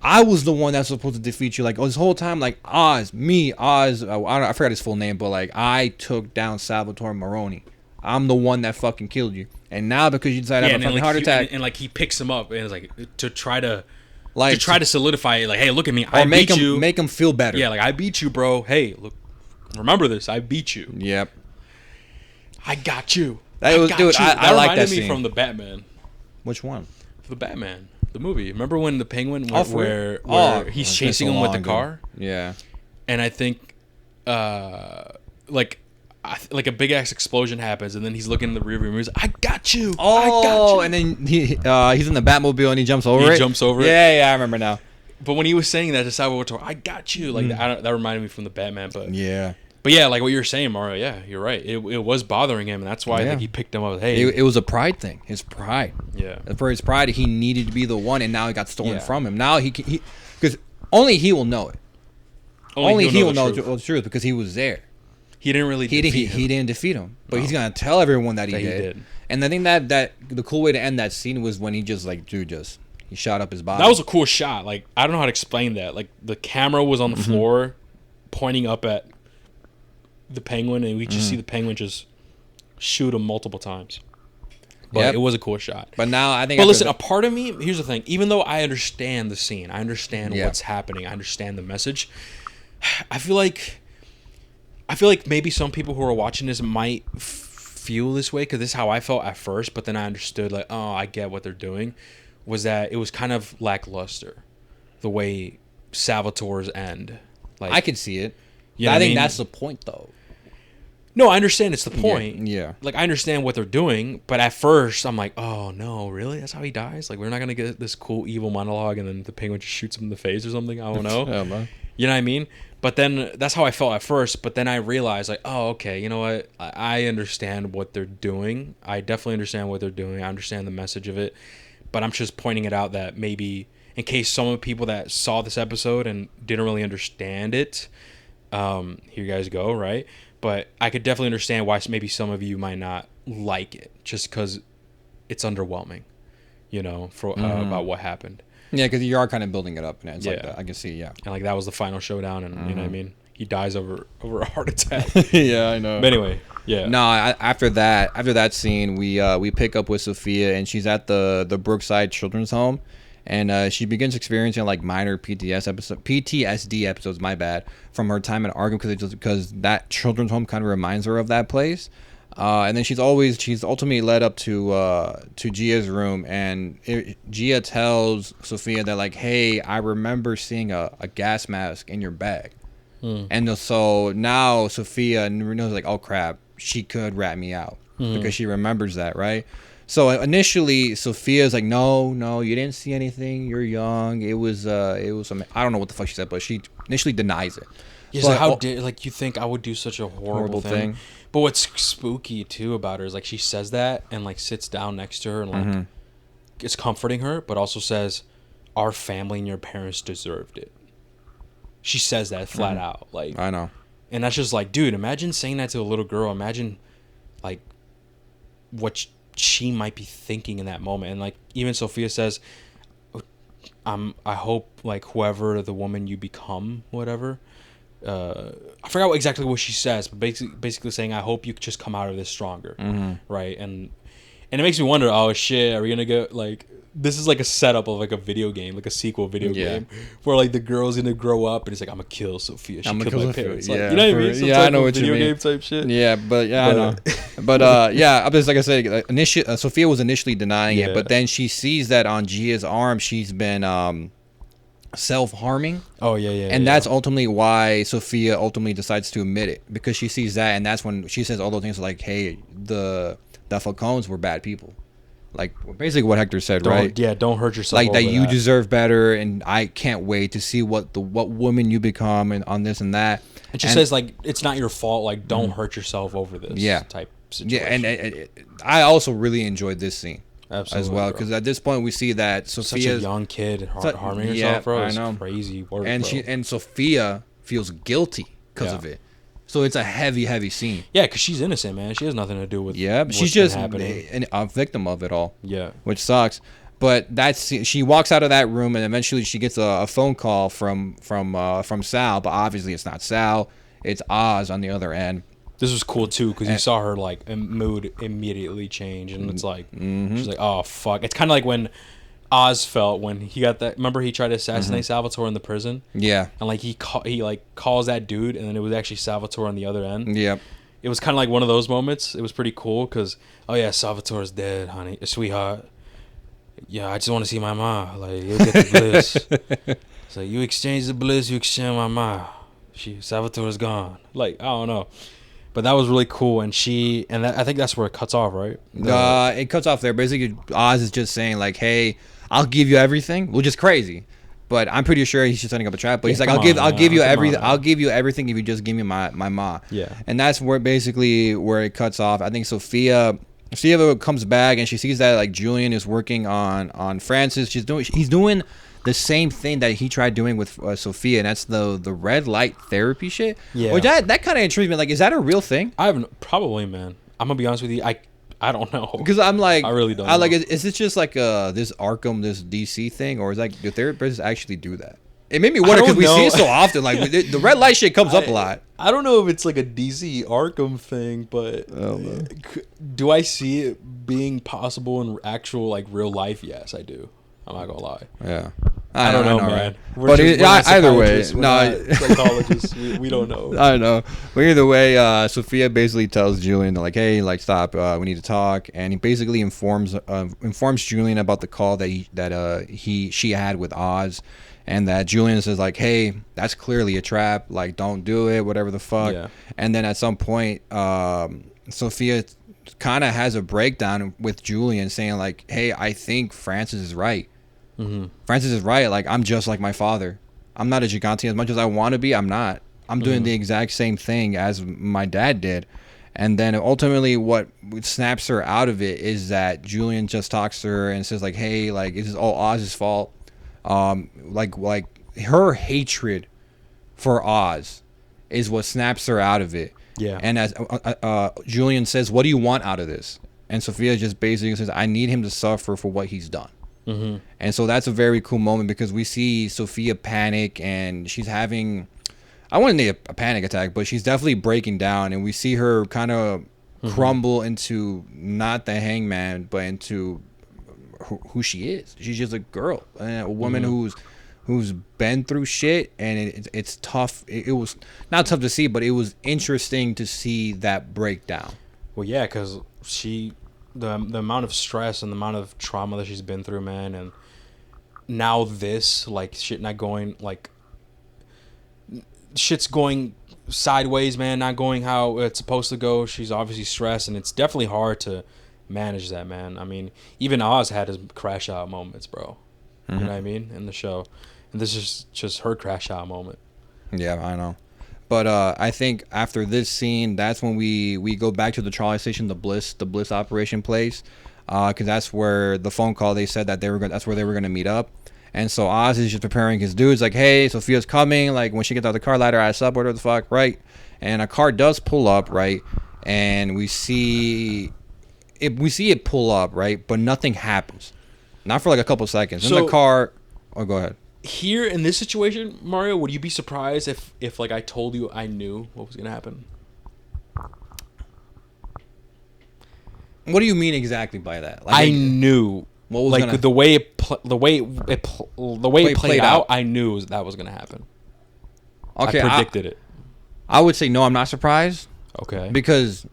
I was the one that's supposed to defeat you. Like, this whole time, like, Oz, I forgot his full name, but, like, I took down Salvatore Maroni. I'm the one that fucking killed you. And now because you decided to have a fucking heart attack. And, like, he picks him up and it's like, to try to solidify it. Like, hey, look at me. I beat you. Make him feel better. Yeah, like, I beat you, bro. Hey, look, remember this. I beat you. Yep. I got you. I like that scene. That reminded me from the Batman. Which one? The Batman. The movie. Remember when the Penguin where he's chasing him with the car? Yeah. And I think like a big ass explosion happens, and then he's looking in the rearview mirror. He's like, I got you. I got you. And then he's in the Batmobile and he jumps over it. He jumps over it. Yeah, I remember now. But when he was saying that to Salvatore, I got you. Like that reminded me from the Batman. But yeah. But yeah, like what you're saying, Mario. Yeah, you're right. It was bothering him, and that's why I think he picked him up. Hey, it was a pride thing. His pride. Yeah. For his pride, he needed to be the one, and now it got stolen from him. Now he because only he will know it. Only he will know the truth because he was there. He didn't really. He didn't defeat him, but he's gonna tell everyone that he did. And I think that the cool way to end that scene was when he just like he shot up his body. That was a cool shot. Like I don't know how to explain that. Like the camera was on the floor, pointing up at the penguin, and we just see the penguin just shoot him multiple times. But it was a cool shot. But now I think. But listen, a part of me. Here's the thing. Even though I understand the scene, I understand what's happening, I understand the message. I feel like maybe some people who are watching this might feel this way because this is how I felt at first. But then I understood, like, oh, I get what they're doing. Was that it was kind of lackluster, the way Salvatore's end. Like I can see it. Yeah, I think that's the point, though. No, I understand it's the point. Yeah. Like, I understand what they're doing, but at first, I'm like, oh, no, really? That's how he dies? Like, we're not going to get this cool evil monologue and then the penguin just shoots him in the face or something? I don't know. Yeah, man. You know what I mean? But then, that's how I felt at first, but then I realized, like, oh, okay, you know what? I understand what they're doing. I definitely understand what they're doing. I understand the message of it, but I'm just pointing it out that maybe, in case some of the people that saw this episode and didn't really understand it, here you guys go, right? But I could definitely understand why maybe some of you might not like it, just because it's underwhelming, you know, for about what happened. Yeah, because you are kind of building it up, and it's like that. I can see, and like that was the final showdown, and you know what I mean. He dies over a heart attack. Yeah, I know. But anyway, yeah. No, after that scene, we pick up with Sophia, and she's at the Brookside Children's Home. And she begins experiencing like minor PTSD episodes, my bad, from her time at Arkham because that children's home kind of reminds her of that place. And then she's ultimately led up to Gia's room, and Gia tells Sophia that like, hey, I remember seeing a gas mask in your bag. And so now Sophia knows like, oh crap, she could rat me out because she remembers that, right? So initially, Sophia's like, no, you didn't see anything. You're young. It was I don't know what the fuck she said, but she initially denies it. Yeah, so how dare you think I would do such a horrible thing? But what's spooky too about her is like she says that and like sits down next to her and like it's comforting her, but also says, our family and your parents deserved it. She says that flat out. Like I know. And that's just like, dude, imagine saying that to a little girl. Imagine like what she might be thinking in that moment. And like even Sophia says, I hope like whoever the woman you become, whatever, I forgot exactly what she says, but basically saying, I hope you just come out of this stronger, right? And it makes me wonder, oh shit, are we gonna go like, this is like a setup of like a video game, like a sequel video game, where like the girl's gonna grow up and it's like, I'm gonna kill Sophia. She killed my parents. Like, you know what I mean? Yeah, I know what you mean. Video game type shit. Yeah, but I know. But yeah, just like I said, Sophia was initially denying it, but then she sees that on Gia's arm, she's been self-harming. Oh yeah. And that's ultimately why Sophia ultimately decides to admit it, because she sees that, and that's when she says all those things like, hey, the Falcones were bad people. Like basically what Hector said, right? Yeah, don't hurt yourself. Like that you deserve better, and I can't wait to see what woman you become, and on this and that. And she says like, it's not your fault. Like don't hurt yourself over this. Type situation. Yeah, and I also really enjoyed this scene. Absolutely, as well, because at this point we see that Sophia's such a young kid harming herself, bro. It's crazy work, and bro. Sophia feels guilty because of it. So it's a heavy scene. Yeah, because she's innocent, man. She has nothing to do with but she's just a victim of it all. Yeah, which sucks. But she walks out of that room, and eventually she gets a phone call from Sal. But obviously it's not Sal. It's Oz on the other end. This was cool too, because you saw her like mood immediately change, and it's like she's like, oh fuck. It's kind of like when Oz felt when he got that. Remember he tried to assassinate Salvatore in the prison. Yeah, and like he calls that dude, and then it was actually Salvatore on the other end. Yep. It was kind of like one of those moments. It was pretty cool because, oh yeah, Salvatore's dead, honey, sweetheart. Yeah, I just want to see my mom. Like, you'll get the bliss. So you exchange the bliss, you exchange my mom. Salvatore's gone. Like, I don't know. But that was really cool, and I think that's where it cuts off, right? It cuts off there. Basically, Oz is just saying like, "Hey, I'll give you everything," which is crazy. But I'm pretty sure he's just setting up a trap. But he's like, come I'll on, give you come everything. on. I'll give you everything if you just give me my ma. Yeah. And that's where basically where it cuts off. I think Sophia comes back and she sees that like Julian is working on Francis. He's doing the same thing that he tried doing with Sophia, and that's the red light therapy shit. Yeah. Which that kind of intrigues me. Like, is that a real thing? I haven't probably, man. I'm gonna be honest with you. I don't know. Because I'm like, I really don't know. like, is it just like this Arkham, this DC thing, or is like do therapists actually do that? It made me wonder because we see it so often. Like the red light shit comes up a lot. I don't know if it's like a DC Arkham thing, but do I see it being possible in actual like real life? Yes, I do. I'm not gonna lie. Yeah. I don't know, man. Right? But either way, no, psychologists. we don't know. I know. But either way, Sophia basically tells Julian like, "Hey, like, stop. We need to talk." And he basically informs Julian about the call that she had with Oz, and that Julian says like, "Hey, that's clearly a trap. Like, don't do it. Whatever the fuck." Yeah. And then at some point, Sophia kind of has a breakdown with Julian, saying like, "Hey, I think Francis is right. Francis is right. Like, I'm just like my father. I'm not a gigante as much as I want to be. I'm not. I'm doing the exact same thing as my dad did." And then ultimately what snaps her out of it is that Julian just talks to her and says like, "Hey, like, this is all Oz's fault." Like her hatred for Oz is what snaps her out of it. Yeah. And as Julian says, "What do you want out of this?" And Sophia just basically says, "I need him to suffer for what he's done." And so that's a very cool moment because we see Sophia panic and she's having, I wouldn't say a panic attack, but she's definitely breaking down, and we see her kind of crumble into not the hangman, but into who she is. She's just a girl, a woman who's been through shit, and it's tough. It was not tough to see, but it was interesting to see that breakdown. Well, yeah, because the amount of stress and the amount of trauma that she's been through, man, and now this, like, shit not going, like, shit's going sideways, man, not going how it's supposed to go. She's obviously stressed, and it's definitely hard to manage that, man. I mean, even Oz had his crash out moments, bro. You know what I mean? In the show. And this is just her crash out moment. Yeah, I know. But I think after this scene, that's when we go back to the trolley station, the Bliss operation place, because that's where the phone call they said that that's where they were gonna meet up. And so Oz is just preparing his dudes, like, "Hey, Sophia's coming. Like, when she gets out of the car, let her ass up, whatever the fuck, right?" And a car does pull up, right? And we see it pull up, right? But nothing happens, not for like a couple seconds. So, in the car. Oh, go ahead. Here in this situation, Mario, would you be surprised if like I told you I knew what was gonna happen? What do you mean exactly by that? Like, I knew what was like gonna... the way it played out. I knew that was gonna happen. Okay, I predicted it. I would say no. I'm not surprised. Okay. Because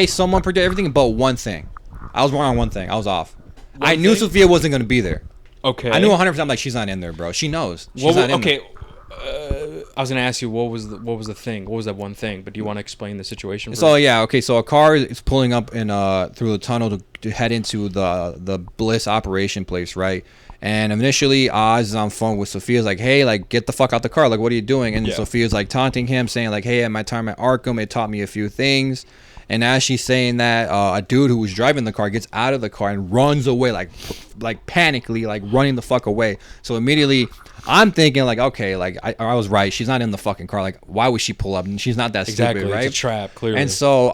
someone predicted everything but one thing. I was wrong on one thing. I was off. I knew Sophia wasn't gonna be there. Okay. I knew 100%. I'm like, she's not in there, bro. She knows. She's not in there. I was gonna ask you what was the thing? What was that one thing? But do you want to explain the situation first? So yeah, okay. So a car is pulling up in through the tunnel to head into the Bliss operation place, right? And initially, Oz is on phone with Sophia's like, "Hey, like, get the fuck out the car. Like, what are you doing?" And Sophia's like taunting him, saying like, "Hey, at my time at Arkham, it taught me a few things." And as she's saying that, a dude who was driving the car gets out of the car and runs away, like panically, like running the fuck away. So immediately, I'm thinking like, okay, like I was right. She's not in the fucking car. Like, why would she pull up? And she's not that stupid, right? It's a trap, clearly. And so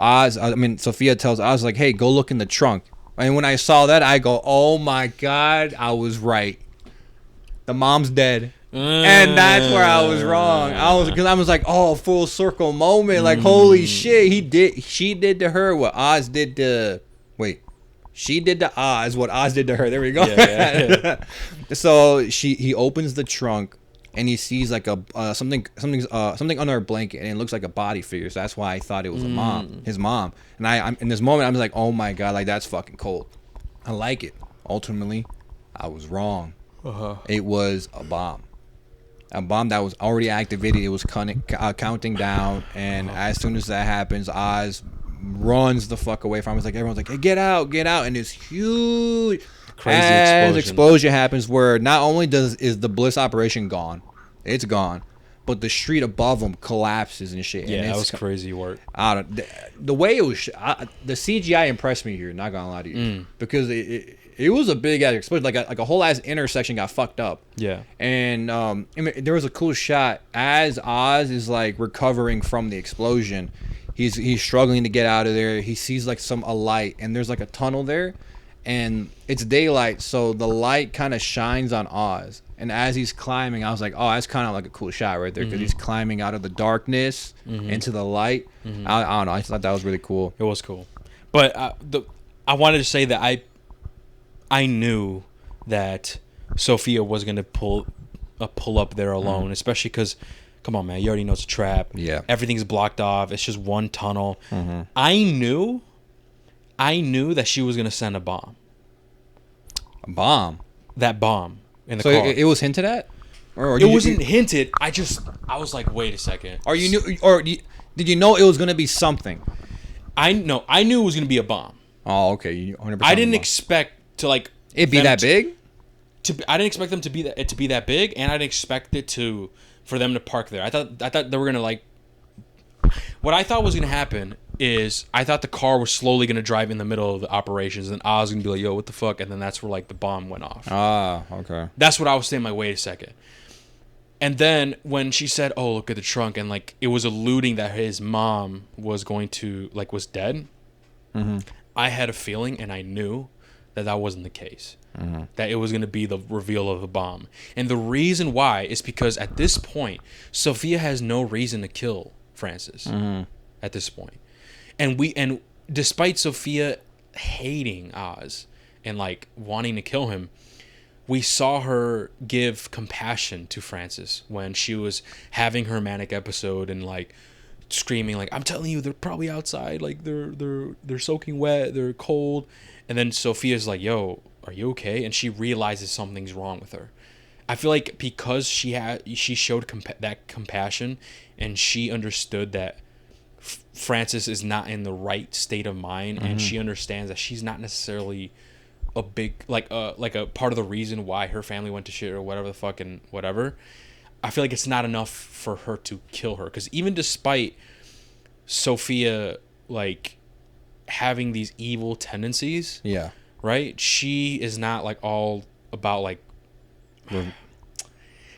Sophia tells Oz like, "Hey, go look in the trunk." And when I saw that, I go, "Oh my god, I was right. The mom's dead." And that's where I was wrong. Because I was like, "Oh, full circle moment! Like, holy shit, she did to her what Oz did to." Wait, she did to Oz what Oz did to her. There we go. Yeah. So he opens the trunk and he sees like a something under a blanket, and it looks like a body figure. So that's why I thought it was his mom. And I'm in this moment, I'm like, "Oh my god, like, that's fucking cold." I like it. Ultimately, I was wrong. It was a bomb. A bomb that was already activated. It was counting down, and as soon as that happens, Oz runs the fuck away from him. It's like everyone's like, hey, get out, and this huge Crazy explosion happens where not only is the Bliss operation gone, it's gone, but the street above them collapses and shit. Yeah, and that was crazy work. The way it was, the CGI impressed me here. Not gonna lie to you, because it was a big ass explosion. Like a whole ass intersection got fucked up. Yeah, and I mean, there was a cool shot as Oz is like recovering from the explosion. He's struggling to get out of there. He sees like a light, and there's like a tunnel there, and it's daylight, so the light kind of shines on Oz. And as he's climbing, I was like, oh, that's kind of like a cool shot right there, because he's climbing out of the darkness into the light. I don't know. I thought that was really cool. It was cool. But I wanted to say that I knew that Sophia was going to pull up there alone, especially because, come on, man, you already know it's a trap. Yeah. Everything's blocked off. It's just one tunnel. I knew that she was going to send a bomb. A bomb? That bomb. In the so car. It was hinted at, or it wasn't hinted. I was like, wait a second. Did you know it was gonna be something? I knew it was gonna be a bomb. Oh, okay. 100% I didn't expect to like it be that big. I didn't expect them to be that big, and I didn't expect it for them to park there. I thought they were gonna like. What I thought was gonna happen is I thought the car was slowly gonna drive in the middle of the operations, and Oz gonna be like, "Yo, what the fuck?" And then that's where like the bomb went off. Ah, okay. That's what I was saying. Like, wait a second. And then when she said, "Oh, look at the trunk," and like it was alluding that his mom was going to was dead. I had a feeling, and I knew that wasn't the case. That it was going to be the reveal of the bomb. And the reason why is because at this point, Sophia has no reason to kill Francis. At this point. And despite Sophia hating Oz and like wanting to kill him, we saw her give compassion to Francis when she was having her manic episode and like screaming like, "I'm telling you, they're probably outside, like they're soaking wet, they're cold." And then Sophia's like, "Yo, are you okay?" And she realizes something's wrong with her. I feel like because she showed that compassion, and she understood that Francis is not in the right state of mind, and she understands that she's not necessarily a big like a part of the reason why her family went to shit or whatever the fuck and whatever. I feel like it's not enough for her to kill her, because even despite Sophia like having these evil tendencies, right, she is not like all about like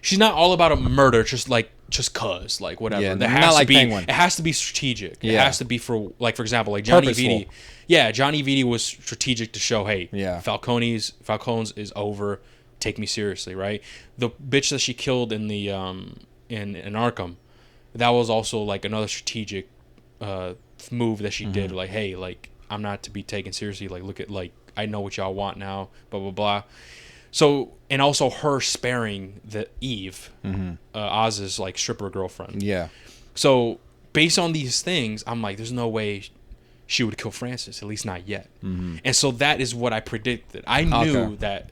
she's not all about a murder just cause like whatever. Yeah, there not has like to be Penguin. It has to be strategic. It has to be for like, for example, like Johnny Purposeful. Vitti. Yeah, Johnny Vitti was strategic to show, hey, Falcone's is over. Take me seriously, right? The bitch that she killed in the in Arkham, that was also like another strategic move that she did. Like, hey, like I'm not to be taken seriously. Like, look at like I know what y'all want now. Blah blah blah. So, and also her sparing the Eve, Oz's like stripper girlfriend. Yeah. So based on these things, I'm like, there's no way she would kill Francis, at least not yet. And so that is what I predicted. I knew that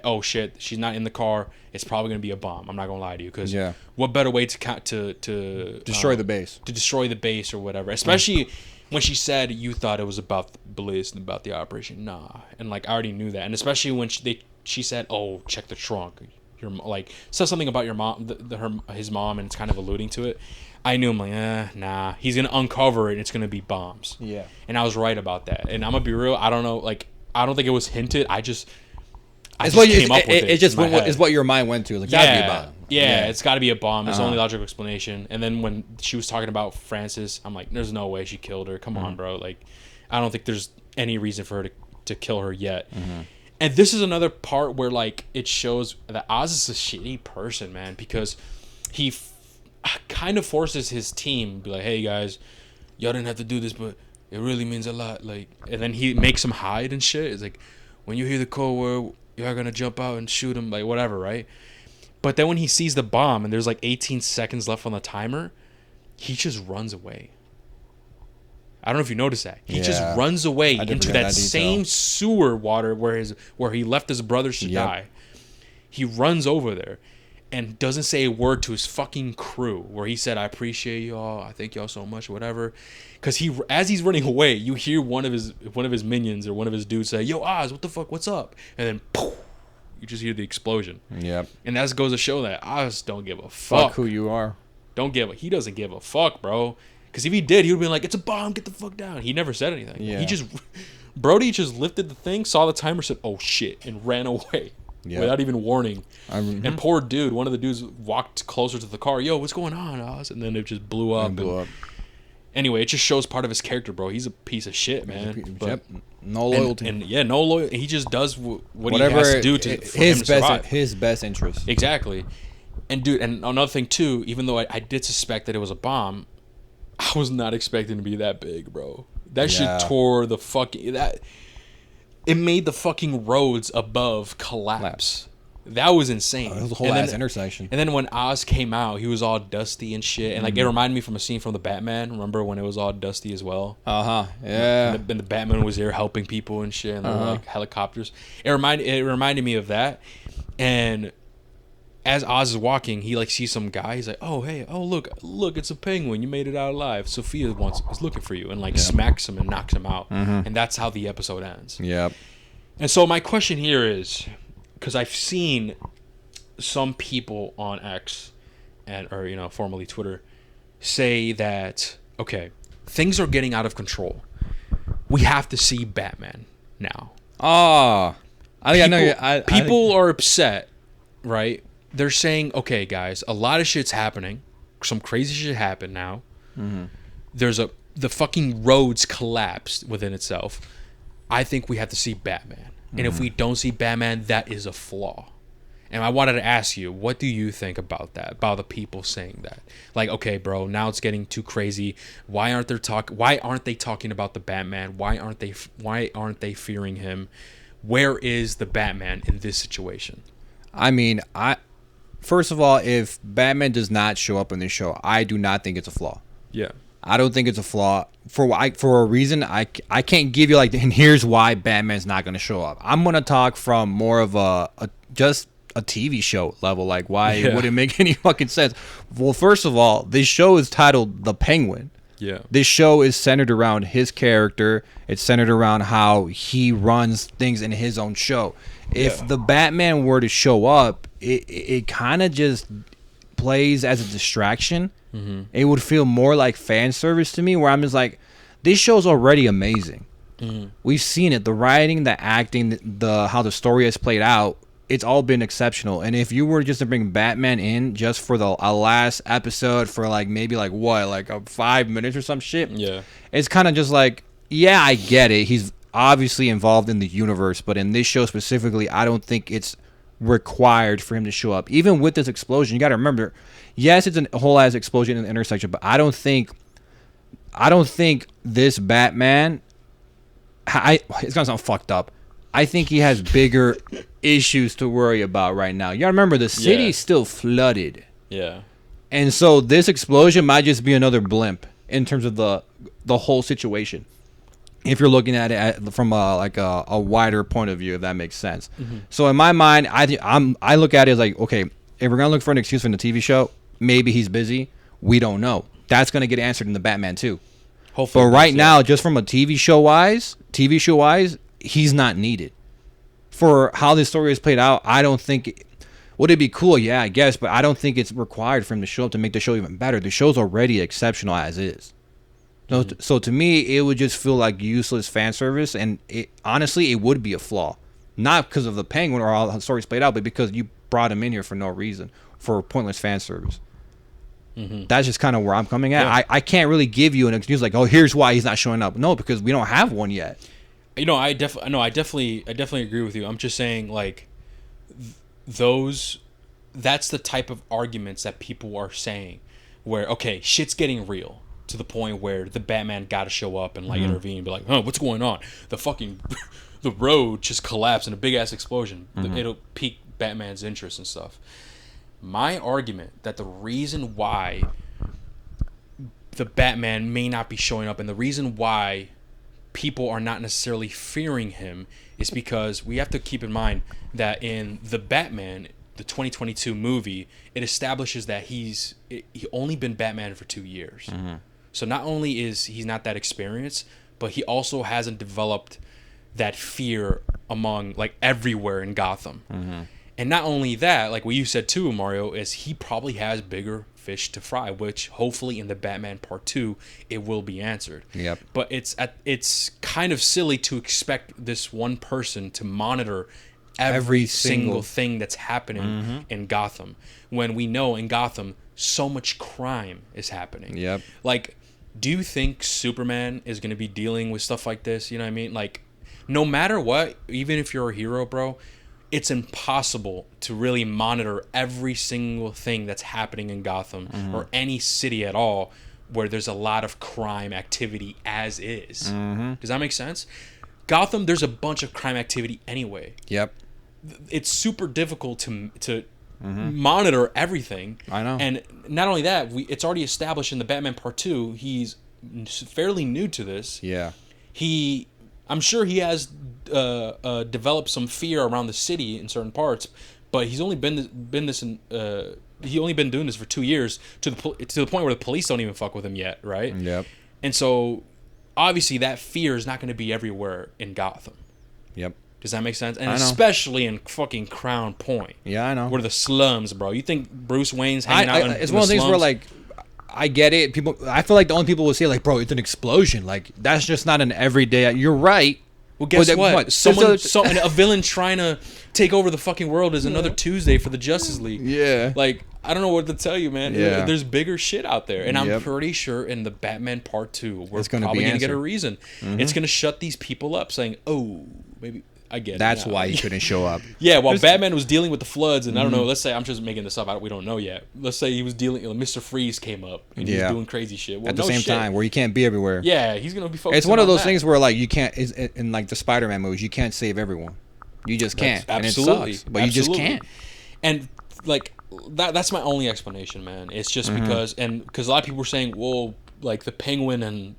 oh shit, she's not in the car. It's probably gonna be a bomb. I'm not gonna lie to you, because what better way to destroy the base? To destroy the base or whatever, especially. When she said you thought it was about the Bliss and about the operation, nah, and like I already knew that, and especially when she said, "Oh, check the trunk," like said something about your mom, his mom, and it's kind of alluding to it. I knew, I'm like, nah, he's gonna uncover it, and it's gonna be bombs. Yeah, and I was right about that. And I'm gonna be real, I don't know, like I don't think it was hinted. I just came up with it. It just is what your mind went to. Like, that'd be a bomb. Yeah, it's got to be a bomb. It's the only logical explanation. And then when she was talking about Francis, I'm like, there's no way she killed her. Come on, bro. Like, I don't think there's any reason for her to kill her yet. And this is another part where, like, it shows that Oz is a shitty person, man, because he kind of forces his team, be like, hey, guys, y'all didn't have to do this, but it really means a lot. Like, and then he makes them hide and shit. It's like, when you hear the code word, you're going to jump out and shoot him, like, whatever, right? But then when he sees the bomb and there's like 18 seconds left on the timer, he just runs away. I don't know if you noticed that. He just runs away into that same sewer water where he left his brothers to die. He runs over there. and doesn't say a word to his fucking crew, where he said, "I appreciate y'all. I thank y'all so much," whatever. Because as he's running away, you hear one of his minions or one of his dudes say, "Yo, Oz, what the fuck? What's up?" And then poof, you just hear the explosion. Yep. And that goes to show that Oz don't give a fuck. Who you are. He doesn't give a fuck, bro. Because if he did, he would have been like, "It's a bomb. Get the fuck down." He never said anything. Yeah. Brody just lifted the thing, saw the timer, said, "Oh shit," and ran away. Yep. Without even warning. And poor dude, one of the dudes walked closer to the car. "Yo, what's going on, Oz?" And then it just blew up. Anyway, it just shows part of his character, bro. He's a piece of shit, man. Yep. No loyalty. No loyalty. He just does what he has to do for him to survive. His best interest. Exactly. And dude, and another thing too, even though I did suspect that it was a bomb, I was not expecting to be that big, bro. That shit tore the fucking... It made the fucking roads above collapse. That was insane. It was a whole ass intersection. And then when Oz came out, he was all dusty and shit. And like it reminded me from a scene from the Batman. Remember when it was all dusty as well? Yeah. And the Batman was there helping people and shit. And there were like helicopters. It reminded me of that. And as Oz is walking, he like sees some guy. He's like, "Oh hey, oh look, it's a penguin. You made it out alive. Sophia is looking for you," and like smacks him and knocks him out. And that's how the episode ends. Yep. And so my question here is, because I've seen some people on X or formerly Twitter say that, okay, things are getting out of control. We have to see Batman now. People are upset, right? They're saying, okay, guys, a lot of shit's happening. Some crazy shit happened now. The fucking roads collapsed within itself. I think we have to see Batman. And if we don't see Batman, that is a flaw. And I wanted to ask you, what do you think about that? About the people saying that? Like, okay, bro, now it's getting too crazy. Why aren't they talking about the Batman? Why aren't they fearing him? Where is the Batman in this situation? I mean, first of all, if Batman does not show up in this show, I do not think it's a flaw. Yeah. I don't think it's a flaw for a reason. I can't give you and here's why Batman's not going to show up. I'm going to talk from more of just a TV show level, like why it wouldn't make any fucking sense. Well, first of all, this show is titled The Penguin. Yeah. This show is centered around his character. It's centered around how he runs things in his own show. If the Batman were to show up, it kind of just plays as a distraction. It would feel more like fan service to me, where I'm just like, this show's already amazing. We've seen it, the writing, the acting, the how the story has played out. It's all been exceptional. And if you were just to bring Batman in just for the last episode for maybe 5 minutes or some shit, it's kind of just like, yeah, I get it. He's obviously involved in the universe, but in this show specifically, I don't think it's required for him to show up. Even with this explosion, you got to remember, yes, it's a whole ass explosion in the intersection, but I don't think this Batman, it's gonna sound fucked up, I think he has bigger issues to worry about right now. You gotta remember, the city's still flooded. Yeah. And so this explosion might just be another blimp in terms of the whole situation, if you're looking at it from a wider point of view, if that makes sense. So in my mind, I look at it as like, okay, if we're gonna look for an excuse from the TV show, maybe he's busy. We don't know. That's gonna get answered in the Batman too. Hopefully. But right now, just from a TV show wise, he's not needed. For how this story is played out, I don't think. Would it be cool? Yeah, I guess, but I don't think it's required for him to show up to make the show even better. The show's already exceptional as is. So to me, it would just feel like useless fan service, and honestly, it would be a flaw. Not because of the Penguin or how the story's played out, but because you brought him in here for no reason, for pointless fan service. That's just kind of where I'm coming at. Yeah. I can't really give you an excuse like, oh, here's why he's not showing up. No, because we don't have one yet. I definitely agree with you. I'm just saying, like, that's the type of arguments that people are saying, where, okay, shit's getting real to the point where the Batman got to show up and intervene and be like, what's going on? The road just collapsed in a big ass explosion. It'll pique Batman's interest and stuff. My argument that the reason why the Batman may not be showing up and the reason why people are not necessarily fearing him is because we have to keep in mind that in the Batman, the 2022 movie, it establishes that he only been Batman for 2 years. So not only is he's not that experienced, but he also hasn't developed that fear among like everywhere in Gotham. And not only that, like what you said too, Mario, is he probably has bigger fish to fry, which hopefully in the Batman Part 2 it will be answered. Yep. But it's kind of silly to expect this one person to monitor every single thing that's happening in Gotham when we know in Gotham so much crime is happening. Yep. Like, do you think Superman is going to be dealing with stuff like this? You know what I mean? Like, no matter what, even if you're a hero, bro, it's impossible to really monitor every single thing that's happening in Gotham or any city at all where there's a lot of crime activity as is. Does that make sense? Gotham, there's a bunch of crime activity anyway. Yep. It's super difficult to monitor everything. I know. And not only that, it's already established in the Batman Part 2, he's fairly new to this. Yeah. I'm sure he has developed some fear around the city in certain parts, but he's only been doing this for 2 years to the point where the police don't even fuck with him yet, right? Yep. And so obviously that fear is not going to be everywhere in Gotham. Yep. Does that make sense? And I know. especially in fucking Crown Point. Yeah, I know. Where the slums, bro. You think Bruce Wayne's hanging out in it's the one of those things slums? where, like, I get it. I feel like the only people will say, like, bro, it's an explosion. Like, that's just not an everyday. You're right. Well, guess But what? what? A villain trying to take over the fucking world is another Tuesday for the Justice League. Yeah. Like, I don't know what to tell you, man. Yeah. There's bigger shit out there. And I'm Yep. pretty sure in the Batman Part 2, we're It's gonna probably be going to get a answered. reason. It's going to shut these people up saying, oh, maybe I get That's it now. why he couldn't show up. Yeah, while Batman was dealing with the floods, and I don't know, let's say, I'm just making this up, we don't know yet. Let's say he was dealing, Mr. Freeze came up, and he was doing crazy shit. Well, At the no same shit. time, where you can't be everywhere. Yeah, he's going to be focused It's one of those that. things where, like, you can't, in like the Spider-Man movies, you can't save everyone. You just can't. Absolutely. And it sucks. But you just can't. And, like, that's my only explanation, man. It's just because a lot of people were saying, well, like, the Penguin and...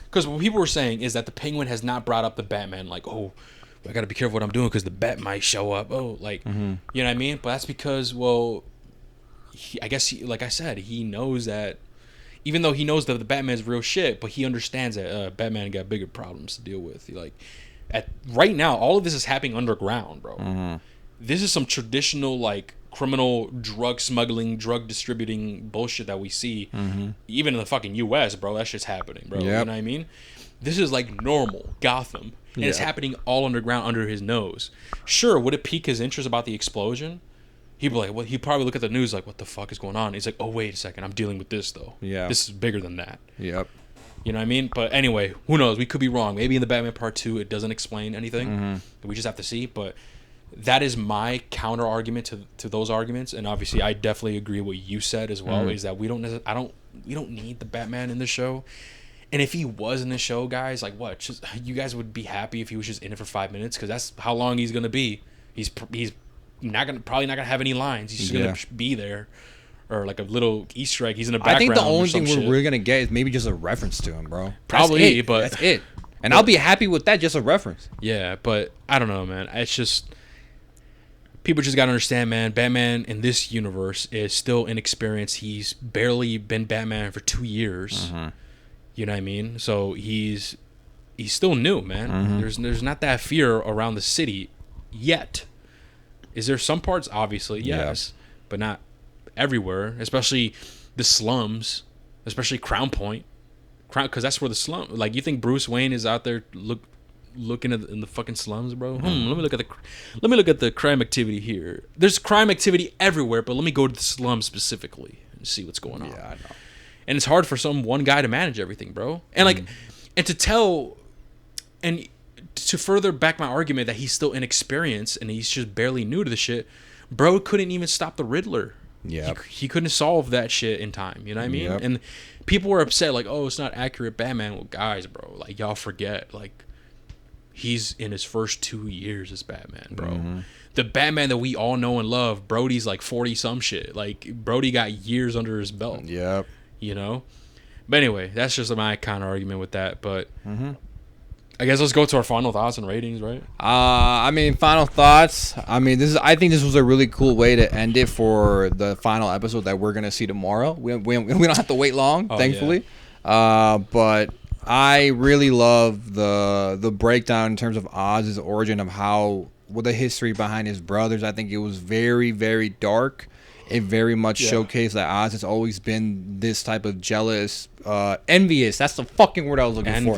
Because what people were saying is that the Penguin has not brought up the Batman, like, oh, I got to be careful what I'm doing because the Bat might show up. Oh, like, you know what I mean? But that's because, well, I guess, like I said, he knows that, even though he knows that the Batman's real shit, but he understands that Batman got bigger problems to deal with. Right now, all of this is happening underground, bro. This is some traditional, like, criminal drug smuggling, drug distributing bullshit that we see, even in the fucking U.S., bro. That shit's happening, bro. You know what I mean? This is like normal Gotham, and it's happening all underground under his nose. Sure, would it pique his interest about the explosion? He'd be like, well, he'd probably look at the news like, what the fuck is going on? He's like, oh, wait a second, I'm dealing with this, though. Yeah. This is bigger than that. Yep. You know what I mean? But anyway, who knows? We could be wrong. Maybe in the Batman Part 2, it doesn't explain anything. We just have to see. But that is my counter argument to those arguments. And obviously, I definitely agree what you said as well, is that we don't need the Batman in the show. And if he was in the show, guys, like what? Just, you guys would be happy if he was just in it for 5 minutes, because that's how long he's gonna be. He's probably not gonna have any lines. He's just gonna be there, or like a little Easter egg. He's in the background. I think the only or some thing shit. we're gonna get is maybe just a reference to him, bro. Probably, but that's it. And I'll be happy with that, just a reference. Yeah, but I don't know, man. It's just people just gotta understand, man. Batman in this universe is still inexperienced. He's barely been Batman for 2 years. You know what I mean? So he's still new, man. There's not that fear around the city yet. Is there some parts? Obviously, yes, but not everywhere. Especially the slums, especially Crown Point, because that's where the slum. Like, you think Bruce Wayne is out there looking in the fucking slums, bro? Let me look at the crime activity here. There's crime activity everywhere, but let me go to the slums specifically and see what's going on. Yeah, I know. And it's hard for some one guy to manage everything, bro. And like, and to tell, and to further back my argument that he's still inexperienced and he's just barely new to the shit, bro couldn't even stop the Riddler. Yeah. He couldn't solve that shit in time. You know what I mean? Yep. And people were upset, like, oh, it's not accurate Batman. Well, guys, bro, like, y'all forget, like, he's in his first 2 years as Batman, bro. The Batman that we all know and love, Brody's like 40 some shit. Like, Brody got years under his belt. Yep. You know? But anyway, that's just my kind of argument with that. But I guess let's go to our final thoughts and ratings, right? I mean, final thoughts. I mean, I think this was a really cool way to end it for the final episode that we're gonna see tomorrow. We don't have to wait long, thankfully. Yeah. But I really love the breakdown in terms of Oz's origin of the history behind his brothers. I think it was very, very dark. It very much showcased that Oz has always been this type of jealous, envious. That's the fucking word I was looking for.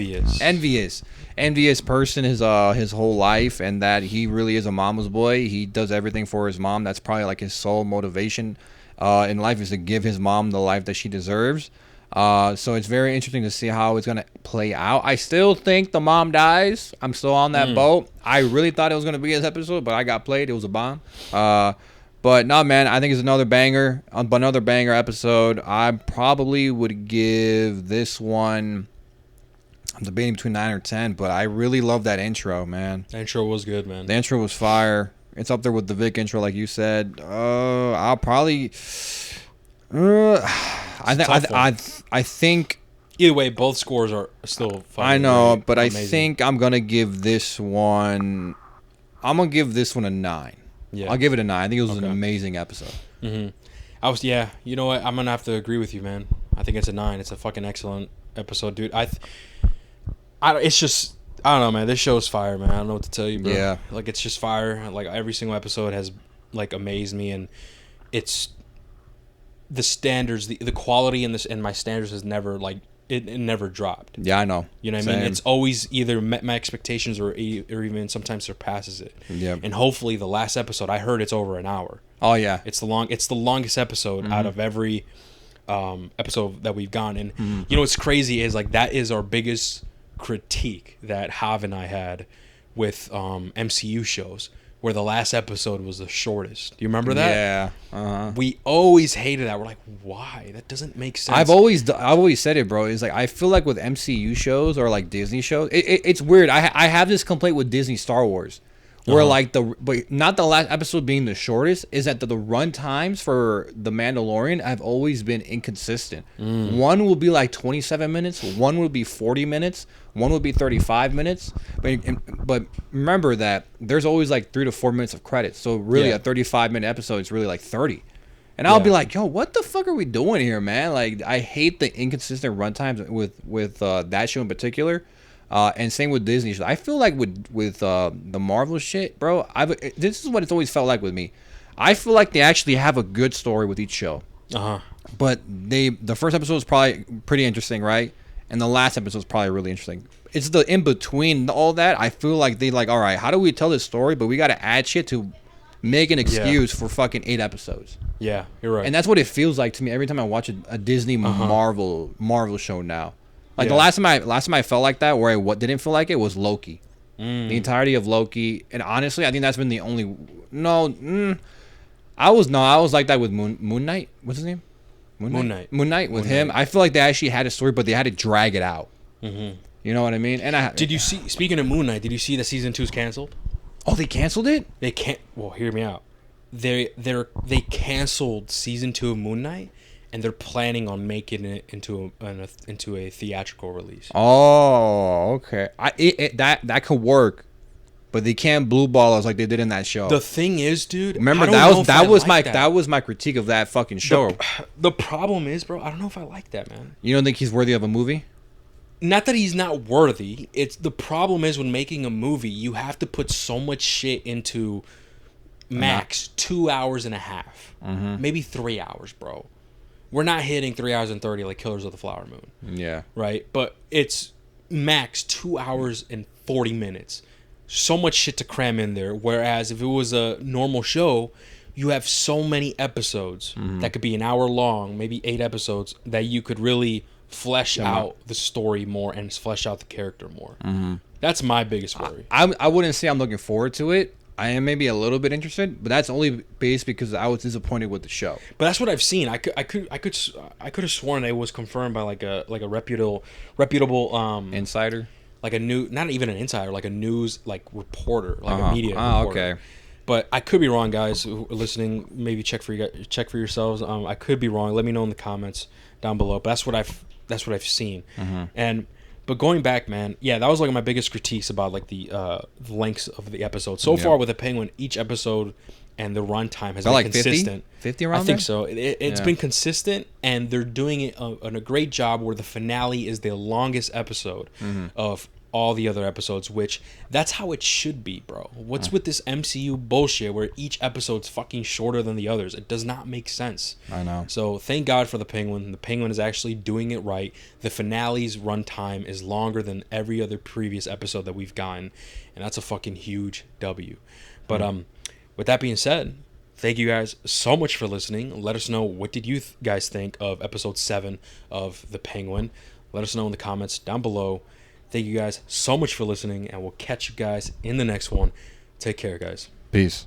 Envious person his whole life, and that he really is a mama's boy. He does everything for his mom. That's probably like his sole motivation in life, is to give his mom the life that she deserves. So it's very interesting to see how it's gonna play out. I still think the mom dies. I'm still on that boat. I really thought it was gonna be this episode, but I got played. It was a bomb. But no, man, I think it's another banger episode. I probably would give this one, I'm debating between 9 or 10, but I really love that intro, man. The intro was good, man. The intro was fire. It's up there with the Vic intro, like you said. I'll probably, I think. Either way, both scores are still fine. I know, but amazing. I think I'm gonna give this one. I'm gonna give this one a 9. Yeah, I'll give it a 9. I think it was an amazing episode. Mm-hmm. You know what? I'm gonna have to agree with you, man. I think it's a 9. It's a fucking excellent episode, dude. It's just, I don't know, man. This show's fire, man. I don't know what to tell you, bro. Yeah, like, it's just fire. Like, every single episode has like amazed me, and it's the standards, the quality in this, and my standards has never like. It never dropped. Yeah, I know. You know what I mean? It's always either met my expectations or even sometimes surpasses it. Yeah. And hopefully the last episode, I heard it's over an hour. Oh yeah. It's the longest episode out of every episode that we've gone. And you know what's crazy is, like, that is our biggest critique that Hav and I had with MCU shows, where the last episode was the shortest. Do you remember that? Yeah. Uh-huh. We always hated that. We're like, why? That doesn't make sense. I've always said it, bro. It's like, I feel like with MCU shows or like Disney shows, it's weird. I have this complaint with Disney Star Wars, where like but not the last episode being the shortest, is that the run times for The Mandalorian have always been inconsistent. One will be like 27 minutes, one will be 40 minutes, one will be 35 minutes. But remember that there's always like 3 to 4 minutes of credits. So really a 35-minute episode is really like 30. And I'll be like, yo, what the fuck are we doing here, man? Like, I hate the inconsistent run times with that show in particular. And same with Disney shows. I feel like with the Marvel shit, bro, this is what it's always felt like with me. I feel like they actually have a good story with each show. But the first episode was probably pretty interesting, right? And the last episode was probably really interesting. It's the in between all that. I feel like they like, all right, how do we tell this story? But we got to add shit to make an excuse for fucking 8 episodes. Yeah, you're right. And that's what it feels like to me every time I watch a Disney Marvel show now. Like the last time I felt like that, where I didn't feel like it, was Loki. The entirety of Loki, and honestly, I think that's been the only. I was like that with Moon Knight. What's his name? Moon Knight with him. I feel like they actually had a story, but they had to drag it out. You know what I mean? And did you see? Speaking of Moon Knight, did you see that season 2 is canceled? Oh, they canceled it? They can't. Well, hear me out. They canceled season 2 of Moon Knight, and they're planning on making it into a theatrical release. Oh, okay. That could work, but they can't blue ball us like they did in that show. The thing is, dude. Remember that was my critique of that fucking show. The problem is, bro, I don't know if I like that, man. You don't think he's worthy of a movie? Not that he's not worthy. It's the problem is, when making a movie, you have to put so much shit into max 2 hours and a half, maybe 3 hours, bro. We're not hitting 3 hours and 30 like Killers of the Flower Moon. Yeah. Right? But it's max 2 hours and 40 minutes. So much shit to cram in there. Whereas if it was a normal show, you have so many episodes that could be an hour long, maybe 8 episodes, that you could really flesh out the story more and flesh out the character more. That's my biggest worry. I wouldn't say I'm looking forward to it. I am maybe a little bit interested, but that's only based because I was disappointed with the show. But that's what I've seen. I could have sworn it was confirmed by like a reputable insider, like not even an insider, like a news reporter, like a media reporter. Okay. But I could be wrong, guys who are listening. Maybe check for yourselves. I could be wrong. Let me know in the comments down below. But that's what I've seen. But going back, man, yeah, that was like my biggest critiques about like the lengths of the episode so far with the Penguin. Each episode and the runtime has been like consistent. 50 around I think there? so. It's been consistent, and they're doing it on a great job. Where the finale is the longest episode of all the other episodes, which that's how it should be, bro. What's with this MCU bullshit where each episode's fucking shorter than the others? It does not make sense. I know. So thank God for the Penguin. The Penguin is actually doing it right. The finale's runtime is longer than every other previous episode that we've gotten, and that's a fucking huge W. But with that being said, thank you guys so much for listening. Let us know, what did you guys think of episode 7 of The Penguin? Let us know in the comments down below. Thank you guys so much for listening, and we'll catch you guys in the next one. Take care, guys. Peace.